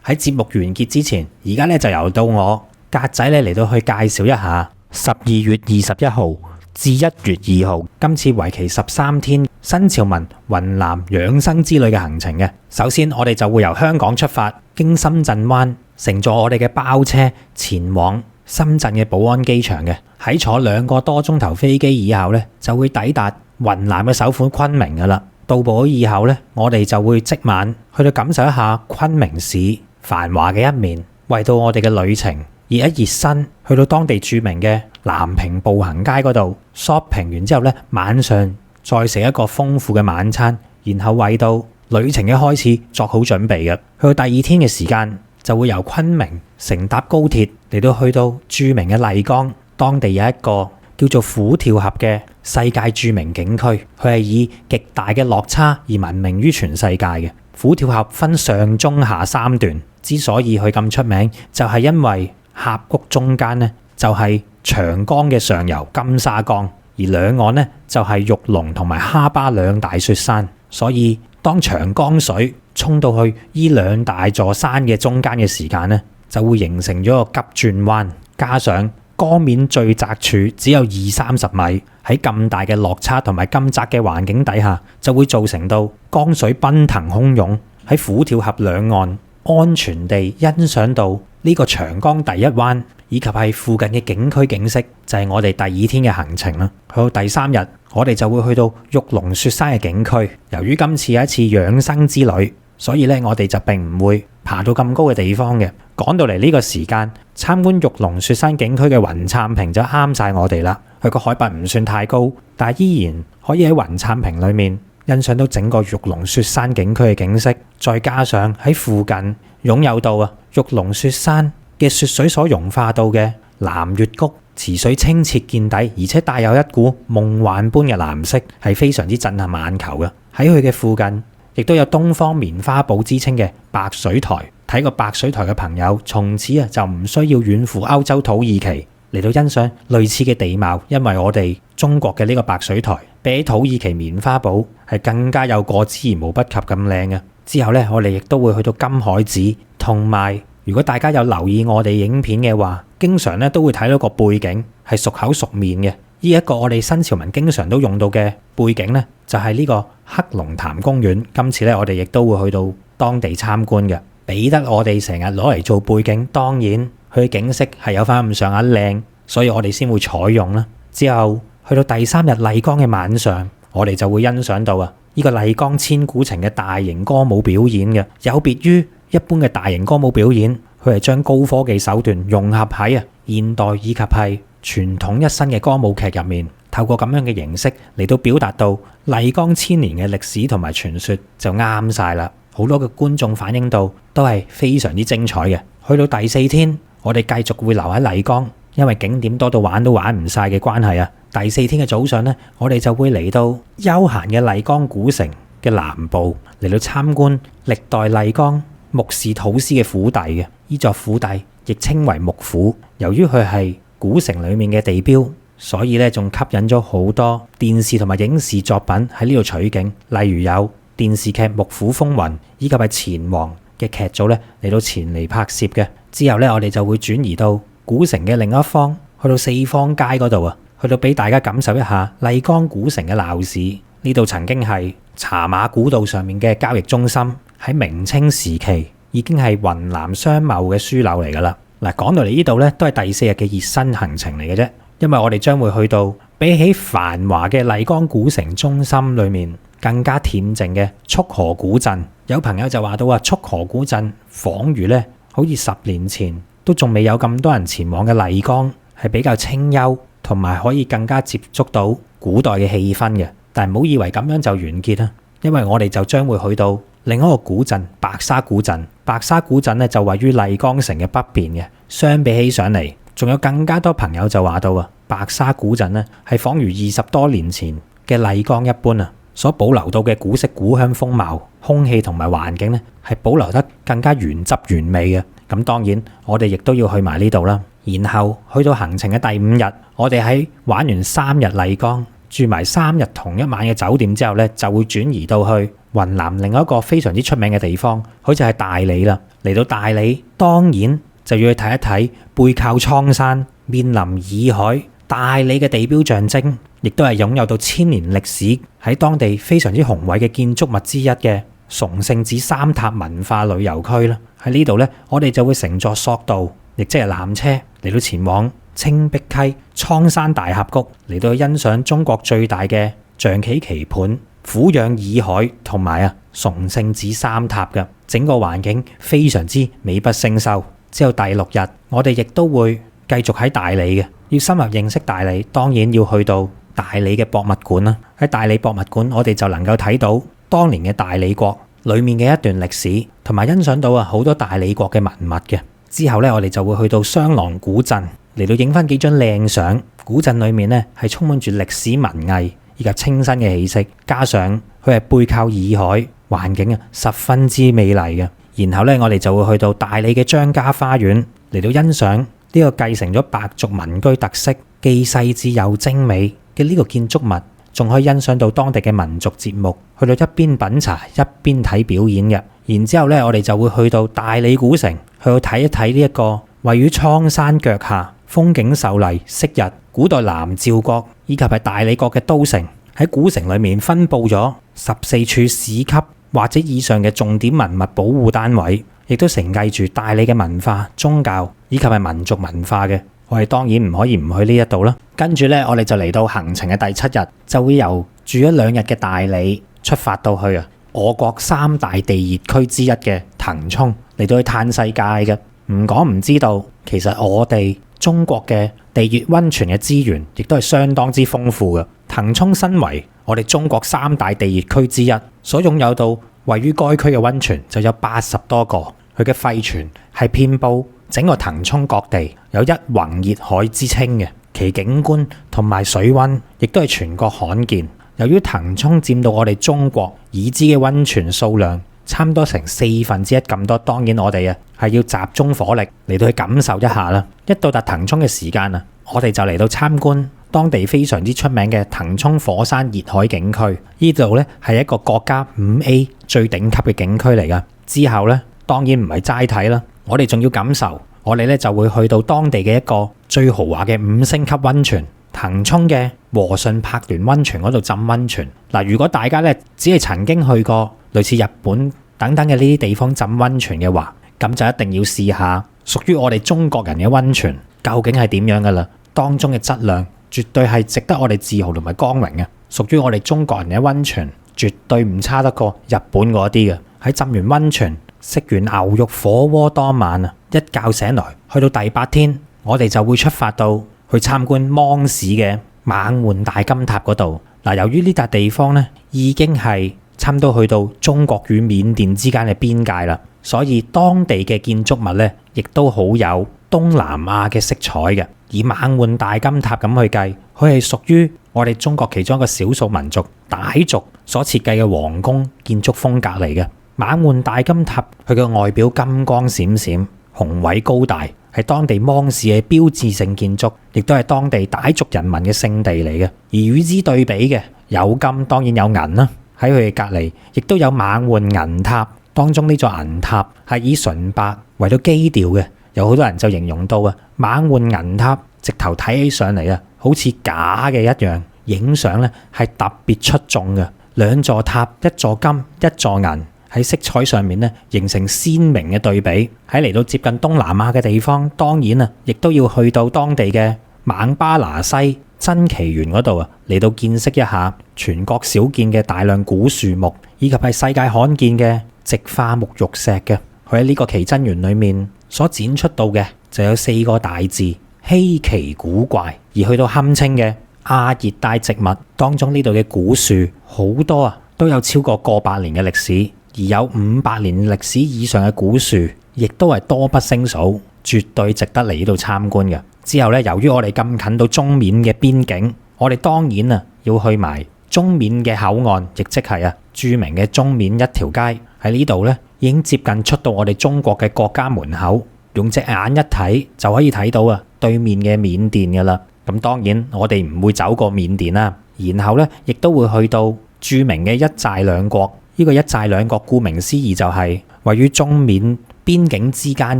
喺節目完結之前，而家就由到我格仔嚟到去介紹一下12月21號至1月2號今次為期13天新潮文雲南養生之旅嘅行程嘅。首先我哋就會由香港出發，經深圳灣乘坐我哋嘅包車前往深圳嘅寶安機場嘅。喺坐2個多鐘頭飛機以後呢，就會抵達雲南嘅首府昆明噶啦。到埗以後呢，我哋就會即晚去到感受一下昆明市繁華嘅一面，為到我哋嘅旅程熱一熱身，去到當地著名嘅南屏步行街嗰度 shopping 完之後呢，晚上再食一個豐富嘅晚餐，然後為到旅程嘅開始作好準備嘅。去到第2天嘅時間，就會由昆明乘搭高鐵嚟到去到著名嘅麗江，當地有一個叫做虎跳峽嘅世界著名景區，佢係以極大嘅落差而聞名於全世界嘅。虎跳峽分上中下3段，之所以佢咁出名，就係因為峽谷中間呢，就係長江嘅上游金沙江，而兩岸呢，就係玉龍同埋哈巴2大雪山，所以當長江水衝到去呢2大座山嘅中間嘅時間呢，就會形成咗個急轉彎，加上江面最窄處只有20-30米，喺咁大嘅落差同埋咁窄嘅環境底下，就會造成到江水奔騰洶湧，喺虎跳峽兩岸安全地欣賞到呢個長江第一灣，以及係附近嘅景區景色，就係我哋第2天嘅行程啦。去到第3日，我哋就會去到玉龍雪山嘅景區。由於今次係一次養生之旅，所以咧我哋就並唔會爬到咁高嘅地方嘅。講到嚟呢個時間，參觀玉龍雪山景區嘅雲杉坪就啱晒我哋啦。佢個海拔唔算太高，但係依然可以喺雲杉坪裏面欣賞到整個玉龍雪山景區嘅景色。再加上喺附近擁有到玉龍雪山嘅雪水所融化到嘅藍月谷，池水清澈見底，而且帶有一股夢幻般嘅藍色，係非常之震撼眼球嘅。喺佢嘅附近亦都有東方棉花堡之稱嘅白水台，睇過白水台嘅朋友，從此就唔需要遠赴歐洲土耳其嚟到欣賞類似嘅地貌，因為我哋中國嘅呢個白水台比起土耳其棉花堡係更加有過之而無不及咁靚嘅。之後呢，我哋亦都會去到金海寺，同埋如果大家有留意我哋影片嘅話，經常咧都會睇到個背景係熟口熟面嘅。呢一個我哋新潮文經常都用到嘅背景呢，就係呢個黑龍潭公園。今次咧，我哋亦都會去到當地參觀嘅，俾得我哋成日攞嚟做背景。當然佢嘅景色係有翻咁上下靚，所以我哋先會採用啦。之後去到第3日麗江嘅晚上，我哋就會欣賞到呢個麗江千古情嘅大型歌舞表演嘅，有別於一般嘅大型歌舞表演，佢係將高科技手段融合喺現代以及係傳統一新嘅歌舞劇入面，透過咁樣嘅形式嚟到表達到麗江1000年嘅歷史同埋傳說就啱晒啦。好多嘅觀眾反映到都係非常之精彩嘅。去到第4天，我哋繼續會留喺麗江，因為景點多到玩都玩唔晒嘅關係第4天嘅早上呢，我哋就會嚟到悠閒嘅麗江古城嘅南部嚟到參觀歷代麗江木氏土司嘅府邸嘅。呢座府邸亦稱為木府，由於佢係古城裏面嘅地標，所以咧仲吸引咗好多電視同埋影視作品喺呢度取景，例如有電視劇《木府風雲》以及係錢王嘅劇組咧嚟到前嚟拍攝嘅。之後咧，我哋就會轉移到古城嘅另一方，去到四方街嗰度去到俾大家感受一下麗江古城嘅鬧市。呢度曾經係茶馬古道上面嘅交易中心，喺明清時期已經係雲南商貿嘅樞紐嚟噶啦。嗱，講到嚟呢度咧，都係第4日嘅熱身行程嚟嘅啫，因為我哋將會去到比起繁華嘅麗江古城中心裏面更加恬靜嘅束河古鎮。有朋友就話到束河古鎮仿如咧，好似10年前都仲未有咁多人前往嘅麗江，係比較清幽，同埋可以更加接觸到古代嘅氣氛嘅。但係唔好以為咁樣就完結啦，因為我哋就將會去到另一個古鎮白沙古鎮。白沙古鎮咧就位於麗江城嘅北邊嘅。相比起上嚟，仲有更加多朋友就話到白沙古鎮咧係仿如20多年前嘅麗江一般所保留到嘅古色古香風貌、空氣同埋環境咧係保留得更加原汁原味嘅。咁當然我哋亦都要去埋呢度啦。然後去到行程嘅第5日，我哋喺玩完3日麗江，住埋3日同一晚嘅酒店之後咧，就會轉移到去雲南另一個非常之出名嘅地方，佢就係大理啦。嚟到大理，當然就要去睇一睇背靠蒼山、面臨洱海，大理嘅地標象徵，亦都係擁有到1000年歷史喺當地非常之宏偉嘅建築物之一嘅崇聖寺三塔文化旅遊區啦。喺呢度咧，我哋就會乘坐索道，亦即係纜車嚟到前往青碧溪蒼山大峽谷，嚟到欣賞中國最大嘅象棋棋盤、俯仰洱海同埋崇聖寺三塔嘅整個環境非常之美不勝收。之後第6日，我哋亦都會繼續喺大理嘅，要深入認識大理，當然要去到大理嘅博物館啦。喺大理博物館，我哋就能夠睇到當年嘅大理國裡面嘅一段歷史，同埋欣賞到好多大理國嘅文物嘅。之後咧，我哋就會去到雙廊古鎮嚟到影翻幾張靚相。古鎮裏面咧係充滿住歷史文藝以及清新嘅氣息，加上佢係背靠洱海，環境十分之美麗嘅。然後咧，我哋就會去到大理嘅張家花園嚟到欣賞呢個繼承咗白族民居特色、既細緻又精美嘅呢個建築物，仲可以欣賞到當地嘅民族節目，去到一邊品茶一邊睇表演嘅。然之後咧，我哋就會去到大理古城，去到睇一睇呢一個位於蒼山腳下、風景秀麗、昔日古代南詔國以及係大理國嘅都城。喺古城裏面分佈咗14處市級或者以上嘅重點文物保護單位，亦都承繼住大理嘅文化、宗教以及係民族文化嘅。我哋當然唔可以唔去呢一度啦。跟住咧，我哋就嚟到行程嘅第7日，就會由住咗2日嘅大理出發到去我國3大地熱區之一嘅騰衝，嚟到去嘆世界嘅。唔講唔知道，其實我哋中國嘅地熱溫泉嘅資源亦都係相當之豐富嘅。騰衝身為我哋中國3大地熱區之一，所擁有到位於該區嘅溫泉就有80多個，佢嘅廢泉係遍佈整個騰衝各地，有一泓熱海之稱嘅。其景觀同埋水溫亦都係全國罕見。由於騰衝佔到我哋中國已知嘅溫泉數量差唔多成1/4咁多。當然我哋啊係要集中火力嚟到去感受一下啦。一到達騰衝嘅時間啊，我哋就嚟到參觀當地非常之出名嘅騰衝火山熱海景區。呢度呢係一個國家5A 最頂級嘅景區嚟噶。之後呢，當然唔係齋睇啦，我哋仲要感受。我哋呢就會去到當地嘅一個最豪華嘅5星級溫泉騰衝嘅和順柏聯溫泉嗰度浸溫泉。嗱，如果大家呢只係曾經去過類似日本等等嘅呢啲地方浸溫泉嘅話，咁就一定要試下屬於我哋中國人嘅溫泉究竟係點樣噶啦。當中嘅質量絕對係值得我哋自豪同埋光榮嘅。屬於我哋中國人嘅溫泉絕對唔差得過日本嗰啲嘅。喺浸完溫泉食完牛肉火鍋當晚啊，一覺醒來去到第8天，我哋就會出發到去參觀芒市嘅猛獾大金塔嗰度。嗱，由於呢笪地方呢已經係差唔多去到中國與緬甸之間嘅邊界啦，所以當地嘅建築物呢亦都好有東南亞嘅色彩嘅。以猛獾大金塔咁去計，佢係屬於我哋中國其中一個少數民族傣族所設計嘅皇宮建築風格嚟嘅。猛獾大金塔佢嘅外表金光閃閃，雄偉高大，係當地芒市嘅標誌性建築，亦都係當地傣族人民嘅聖地嚟嘅。而與之對比嘅有金，當然有銀啦。喺佢嘅隔離，亦都有猛獾銀塔，當中呢座銀塔係以純白為到基調嘅。有好多人就形容到啊，猛獾銀塔直頭睇起上嚟啊，好似假嘅一樣，影相咧係特別出眾嘅。兩座塔，一座金，一座銀。喺色彩上面咧，形成鮮明嘅對比。喺嚟到接近東南亞嘅地方，當然啊，亦都要去到當地嘅孟巴拿西珍奇園嗰度啊，嚟到見識一下全國少見嘅大量古樹木，以及係世界罕見嘅直化沐浴石嘅。佢喺呢個奇珍園裏面所展出到嘅就有4個大字：稀奇古怪。而去到堪稱嘅亞熱帶植物當中，呢度嘅古樹好多啊，都有超過過百年嘅歷史。而有500年歷史以上嘅古樹，亦都係多不勝數，絕對值得嚟呢度參觀嘅。之後咧，由於我哋咁近到中緬嘅邊境，我哋當然啊要去埋中緬嘅口岸，亦即係啊著名嘅中緬一條街。喺呢度咧，已經接近出到我哋中國嘅國家門口，用隻眼一睇就可以睇到啊對面嘅緬甸㗎啦。咁當然我哋唔會走過緬甸啦，然後咧亦都會去到著名嘅一寨兩國。呢個一寨兩國顧名思義就係位於中緬邊境之間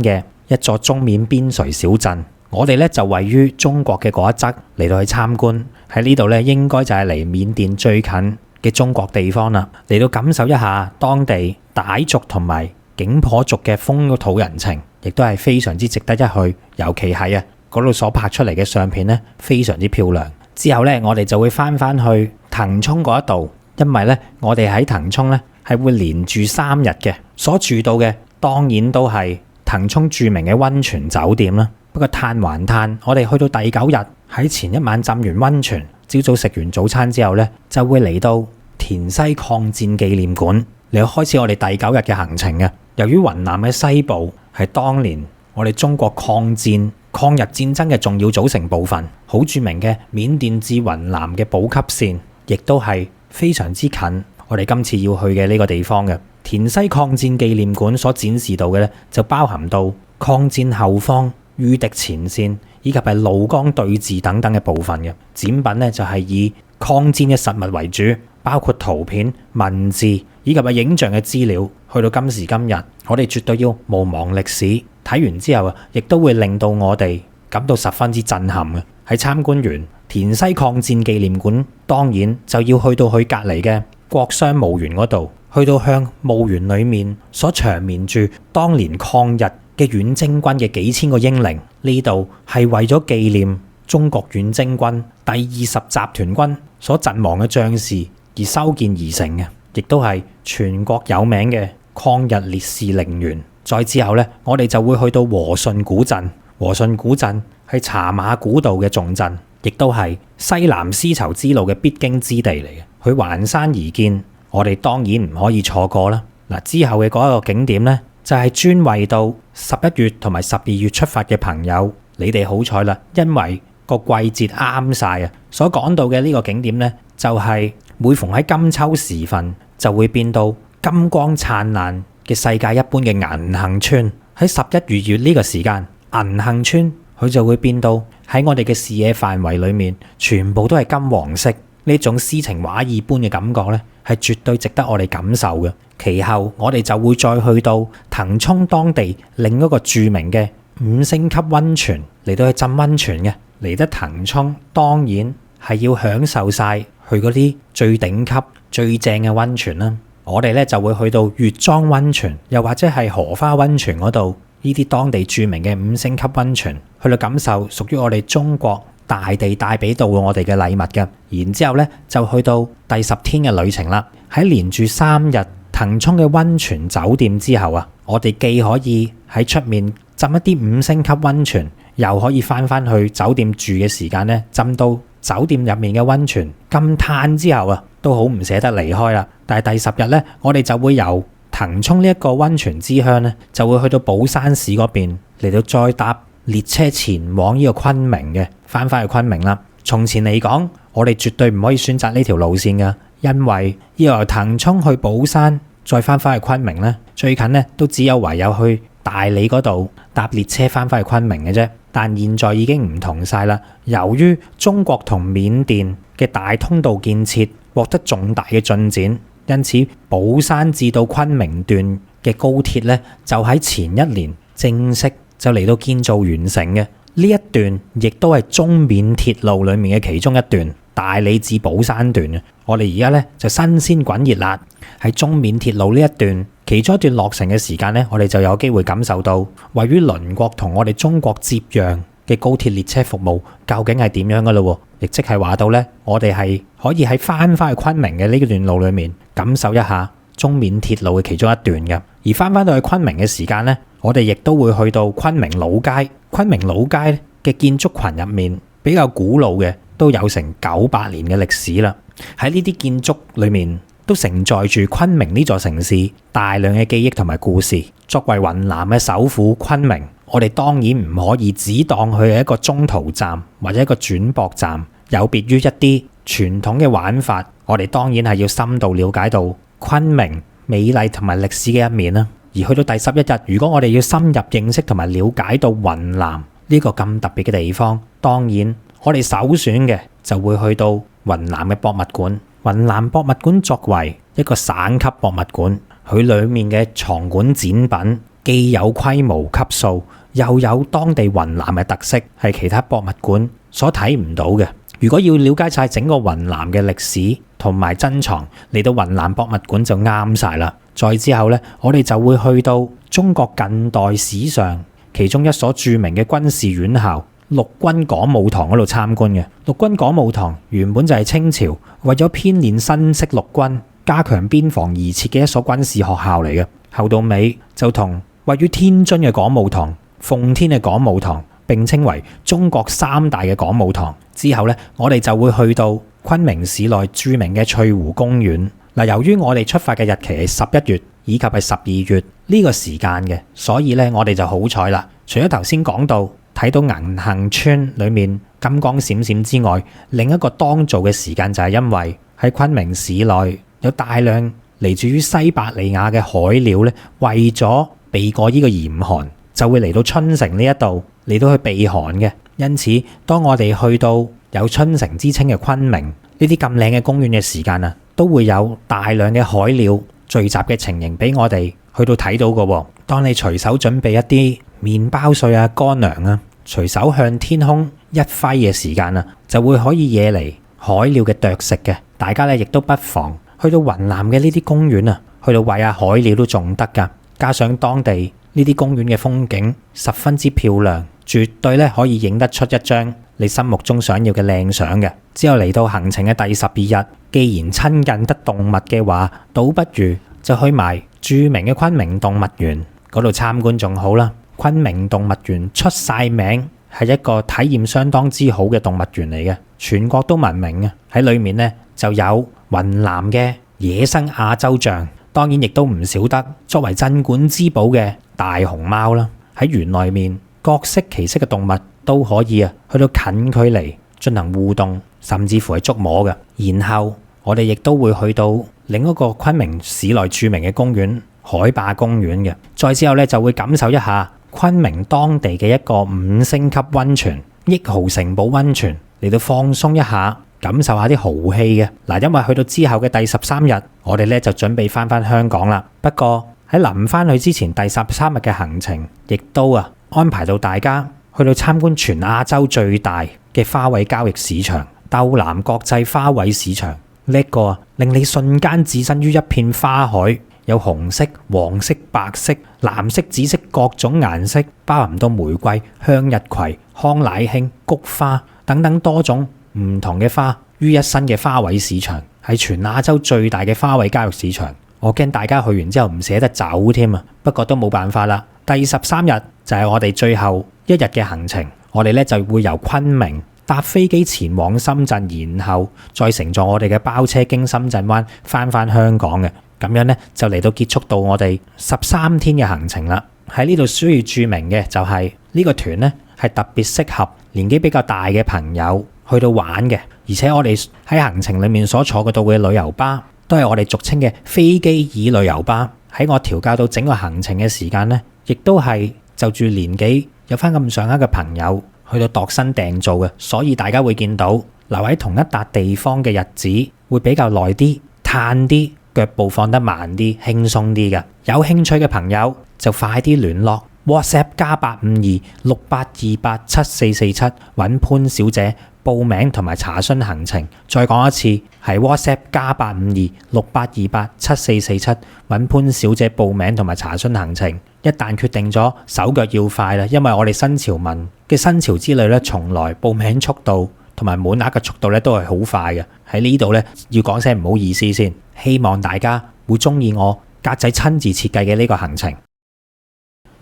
嘅一座中緬邊陲小鎮。我哋咧就位於中國嘅嗰一側嚟到去參觀。喺呢度咧應該就係離緬甸最近嘅中國地方啦，嚟到感受一下當地傣族同埋景頗族嘅風土人情，亦都係非常之值得一去。尤其係啊嗰度所拍出嚟嘅相片咧非常之漂亮。之後咧我哋就會翻去騰衝嗰一度。因為咧，我哋喺騰衝咧係會連住3日嘅，所住到嘅當然都係騰衝著名嘅溫泉酒店啦。不過嘆還嘆，我哋去到第9日喺前一晚浸完溫泉，朝早食完早餐之後咧，就會嚟到田西抗戰紀念館嚟開始我哋第9日嘅行程嘅。由於雲南嘅西部係當年我哋中國抗日戰爭嘅重要組成部分，好著名嘅緬甸至雲南嘅補給線，亦都係非常之近我哋今次要去嘅呢個地方嘅。田西抗戰紀念館所展示到嘅咧，就包含到抗戰後方、禦敵前線以及係怒江對峙等等嘅部分嘅展品咧，就係以抗戰嘅實物為主，包括圖片、文字以及係影像嘅資料。去到今時今日，我哋絕對要毋忘歷史。睇完之後啊，亦都會令到我哋感到十分之震撼嘅。喺參觀完田西抗戰紀念館，當然就要去到佢隔離嘅國殤墓園嗰度，去到向墓園裡面所長眠住當年抗日嘅遠征軍嘅幾千個英靈。呢度係為咗紀念中國遠征軍第20集團軍所陣亡嘅將士而修建而成嘅，亦都係全國有名嘅抗日烈士陵園。再之後呢，我哋就會去到和順古鎮。和順古鎮係茶馬古道嘅重鎮，亦都係西南絲綢之路嘅必經之地嚟嘅。佢環山而建，我哋當然唔可以錯過啦。嗱，之後嘅嗰一個景點呢，就係專為到11月同埋12月出發嘅朋友，你哋好彩啦，因為個季節啱晒啊！所講到嘅呢個景點呢，就係每逢喺金秋時分就會變到金光燦爛嘅世界一般嘅銀杏村。喺11、2月呢個時間，銀杏村佢就會變到喺我哋嘅視野範圍裏面，全部都係金黃色。呢種詩情畫意般嘅感覺呢，係絕對值得我哋感受嘅。其後我哋就會再去到騰衝當地另一個著名嘅5星級溫泉嚟到去浸溫泉嘅。嚟得騰衝當然係要享受晒去嗰啲最頂級最正嘅溫泉啦。我哋咧就會去到月莊溫泉，又或者係荷花溫泉嗰度，呢啲當地著名嘅5星級溫泉，去到感受屬於我哋中國大地帶俾到我哋嘅禮物嘅。然之後咧就去到第10天嘅旅程啦。喺連住3日騰衝嘅溫泉酒店之後啊，我哋既可以喺出面浸一啲5星級溫泉，又可以翻去酒店住嘅時間咧，浸到酒店入面嘅溫泉，咁嘆之後啊，都好唔捨得離開啦。但係第10日咧，我哋就會由騰衝呢一個溫泉之鄉咧，就會去到寶山市嗰邊嚟到再搭列車前往呢個昆明嘅，翻去昆明啦。從前嚟講，我哋絕對唔可以選擇呢條路線㗎，因為要由騰衝去寶山再翻去昆明咧，最近咧都只有唯有去大理嗰度搭列車翻去昆明嘅啫。但現在已經唔同晒啦。由於中國同緬甸嘅大通道建設獲得重大嘅進展，因此寶山至到昆明段嘅高鐵咧，就喺前1年正式就嚟到建造完成嘅。呢一段亦都係中緬鐵路裡面嘅其中一段，大理至寶山段嘅。我哋而家咧就新鮮滾熱辣喺中緬鐵路呢一段。其中一段落成嘅時間呢，我哋就有機會感受到位於鄰國同我哋中國接壤嘅高鐵列車服務究竟係點樣嘅咯。亦即係話到呢，我哋係可以喺翻去昆明嘅呢段路裏面感受一下中緬鐵路嘅其中一段嘅。而翻到去昆明嘅時間呢，我哋亦都會去到昆明老街。昆明老街嘅建築群入面比較古老嘅都有成900年嘅歷史啦。喺呢啲建築裏面，都承載住昆明呢座城市大量嘅記憶同埋故事。作為雲南嘅首府昆明，我哋當然唔可以只當佢係一個中途站或者一個轉駁站。有別於一啲傳統嘅玩法，我哋當然係要深度了解到昆明美麗同埋歷史嘅一面啦。而去到第11日，如果我哋要深入認識同埋了解到雲南呢個咁特別嘅地方，當然我哋首選嘅就會去到雲南嘅博物館。雲南博物館作為一個省級博物館，佢裡面嘅藏館展品既有規模級數，又有當地雲南嘅特色，係其他博物館所睇唔到嘅。如果要了解晒整個雲南嘅歷史同埋珍藏，嚟到雲南博物館就啱晒啦。再之後呢，我哋就會去到中國近代史上其中一所著名嘅軍事院校陸軍講武堂嗰度參觀嘅。陸軍講武堂原本就係清朝為咗編練新式陸軍、加強邊防而設嘅一所軍事學校嚟嘅。後到尾就同位於天津嘅講武堂、奉天嘅講武堂並稱為中國3大嘅講武堂。之後呢，我哋就會去到昆明市內著名嘅翠湖公園。嗱，由於我哋出發嘅日期係11月以及係12月呢個時間嘅，所以呢，我哋就好彩啦。除咗頭先講到睇到銀杏村裏面金光閃閃之外，另一個當造嘅時間就係因為喺昆明市內有大量嚟自於西伯利亞嘅海鳥咧，為咗避過呢個嚴寒，就會嚟到春城呢一度嚟到去避寒嘅。因此，當我哋去到有春城之稱嘅昆明呢啲咁靚嘅公園嘅時間啊，都會有大量嘅海鳥聚集嘅情形俾我哋去到睇到嘅。當你隨手準備一啲麵包碎啊、乾糧啊，隨手向天空一揮嘅時間啊，就會可以惹嚟海鳥嘅啄食嘅。大家咧亦都不妨去到雲南嘅呢啲公園啊，去到餵下海鳥都仲得㗎。加上當地呢啲公園嘅風景十分之漂亮，絕對咧可以影得出一張你心目中想要嘅靚相嘅。之後嚟到行程嘅第12日，既然親近得動物嘅話，倒不如就去埋著名嘅昆明動物園嗰度參觀仲好啦。昆明動物園出晒名，係一個體驗相當之好嘅動物園嚟嘅，全國都聞名嘅。喺裡面呢，就有雲南嘅野生亞洲象，當然亦都唔少得作為鎮館之寶嘅大熊貓啦。喺園內面各式其式嘅動物都可以去到近距離進行互動，甚至乎係觸摸嘅。然後我哋亦都會去到另一個昆明市內著名嘅公園海壩公園嘅。再之後咧就會感受一下昆明當地嘅一個5星級溫泉益豪城堡溫泉，嚟到放鬆一下，感受下啲豪氣嘅。嗱，因為去到之後嘅第13日，我哋咧就準備翻香港啦。不過喺臨翻去之前，第13日嘅行程亦都安排到大家去到參觀全亞洲最大嘅花卉交易市場斗南國際花卉市場。呢一個令你瞬間置身於一片花海，有紅色、黃色、白色、藍色、紫色各種顏色，包含到玫瑰、向日葵、康乃馨、菊花等等多種唔同嘅花於一身嘅花卉市場，係全亞洲最大嘅花卉交易市場。我驚大家去完之後唔捨得走添啊！不過都冇辦法啦。第13日就係我哋最後一日嘅行程，我哋咧就會由昆明搭飛機前往深圳，然後再乘坐我哋嘅包車經深圳灣翻香港嘅。咁樣咧就嚟到結束到我哋13天嘅行程啦。喺呢度需要注明嘅就係呢個團咧係特別適合年紀比較大嘅朋友去到玩嘅，而且我哋喺行程裡面所坐嘅到嘅旅遊巴都係我哋俗稱嘅飛機椅旅遊巴。喺我調教到整個行程嘅時間咧，亦都係就住年紀有翻咁上下嘅朋友去到度身訂造嘅，所以大家會見到留喺同一笪地方嘅日子會比較耐啲、嘆啲、腳步放得慢啲、輕鬆啲嘅。有興趣嘅朋友就快啲聯絡 WhatsApp +85268287447揾潘小姐報名同埋查詢行程。再講一次，係 WhatsApp +85268287447揾潘小姐報名同埋查詢行程。一旦決定咗，手腳要快啦，因為我哋新潮文嘅新潮之旅咧，從來報名速度同埋滿額嘅速度咧都係好快嘅。喺呢度咧要講聲唔好意思先，希望大家會中意我格仔親自設計嘅呢個行程。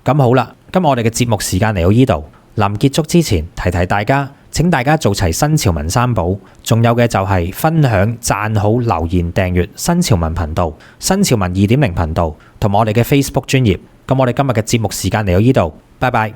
咁好啦，今日我哋嘅節目時間嚟到呢度，臨結束之前提提大家，請大家做齊新潮文3寶，仲有嘅就係分享、讚好、留言、訂閱新潮文頻道、新潮文2.0頻道同埋我哋嘅 Facebook 專頁。咁我哋今日嘅節目時間嚟到呢度，拜拜。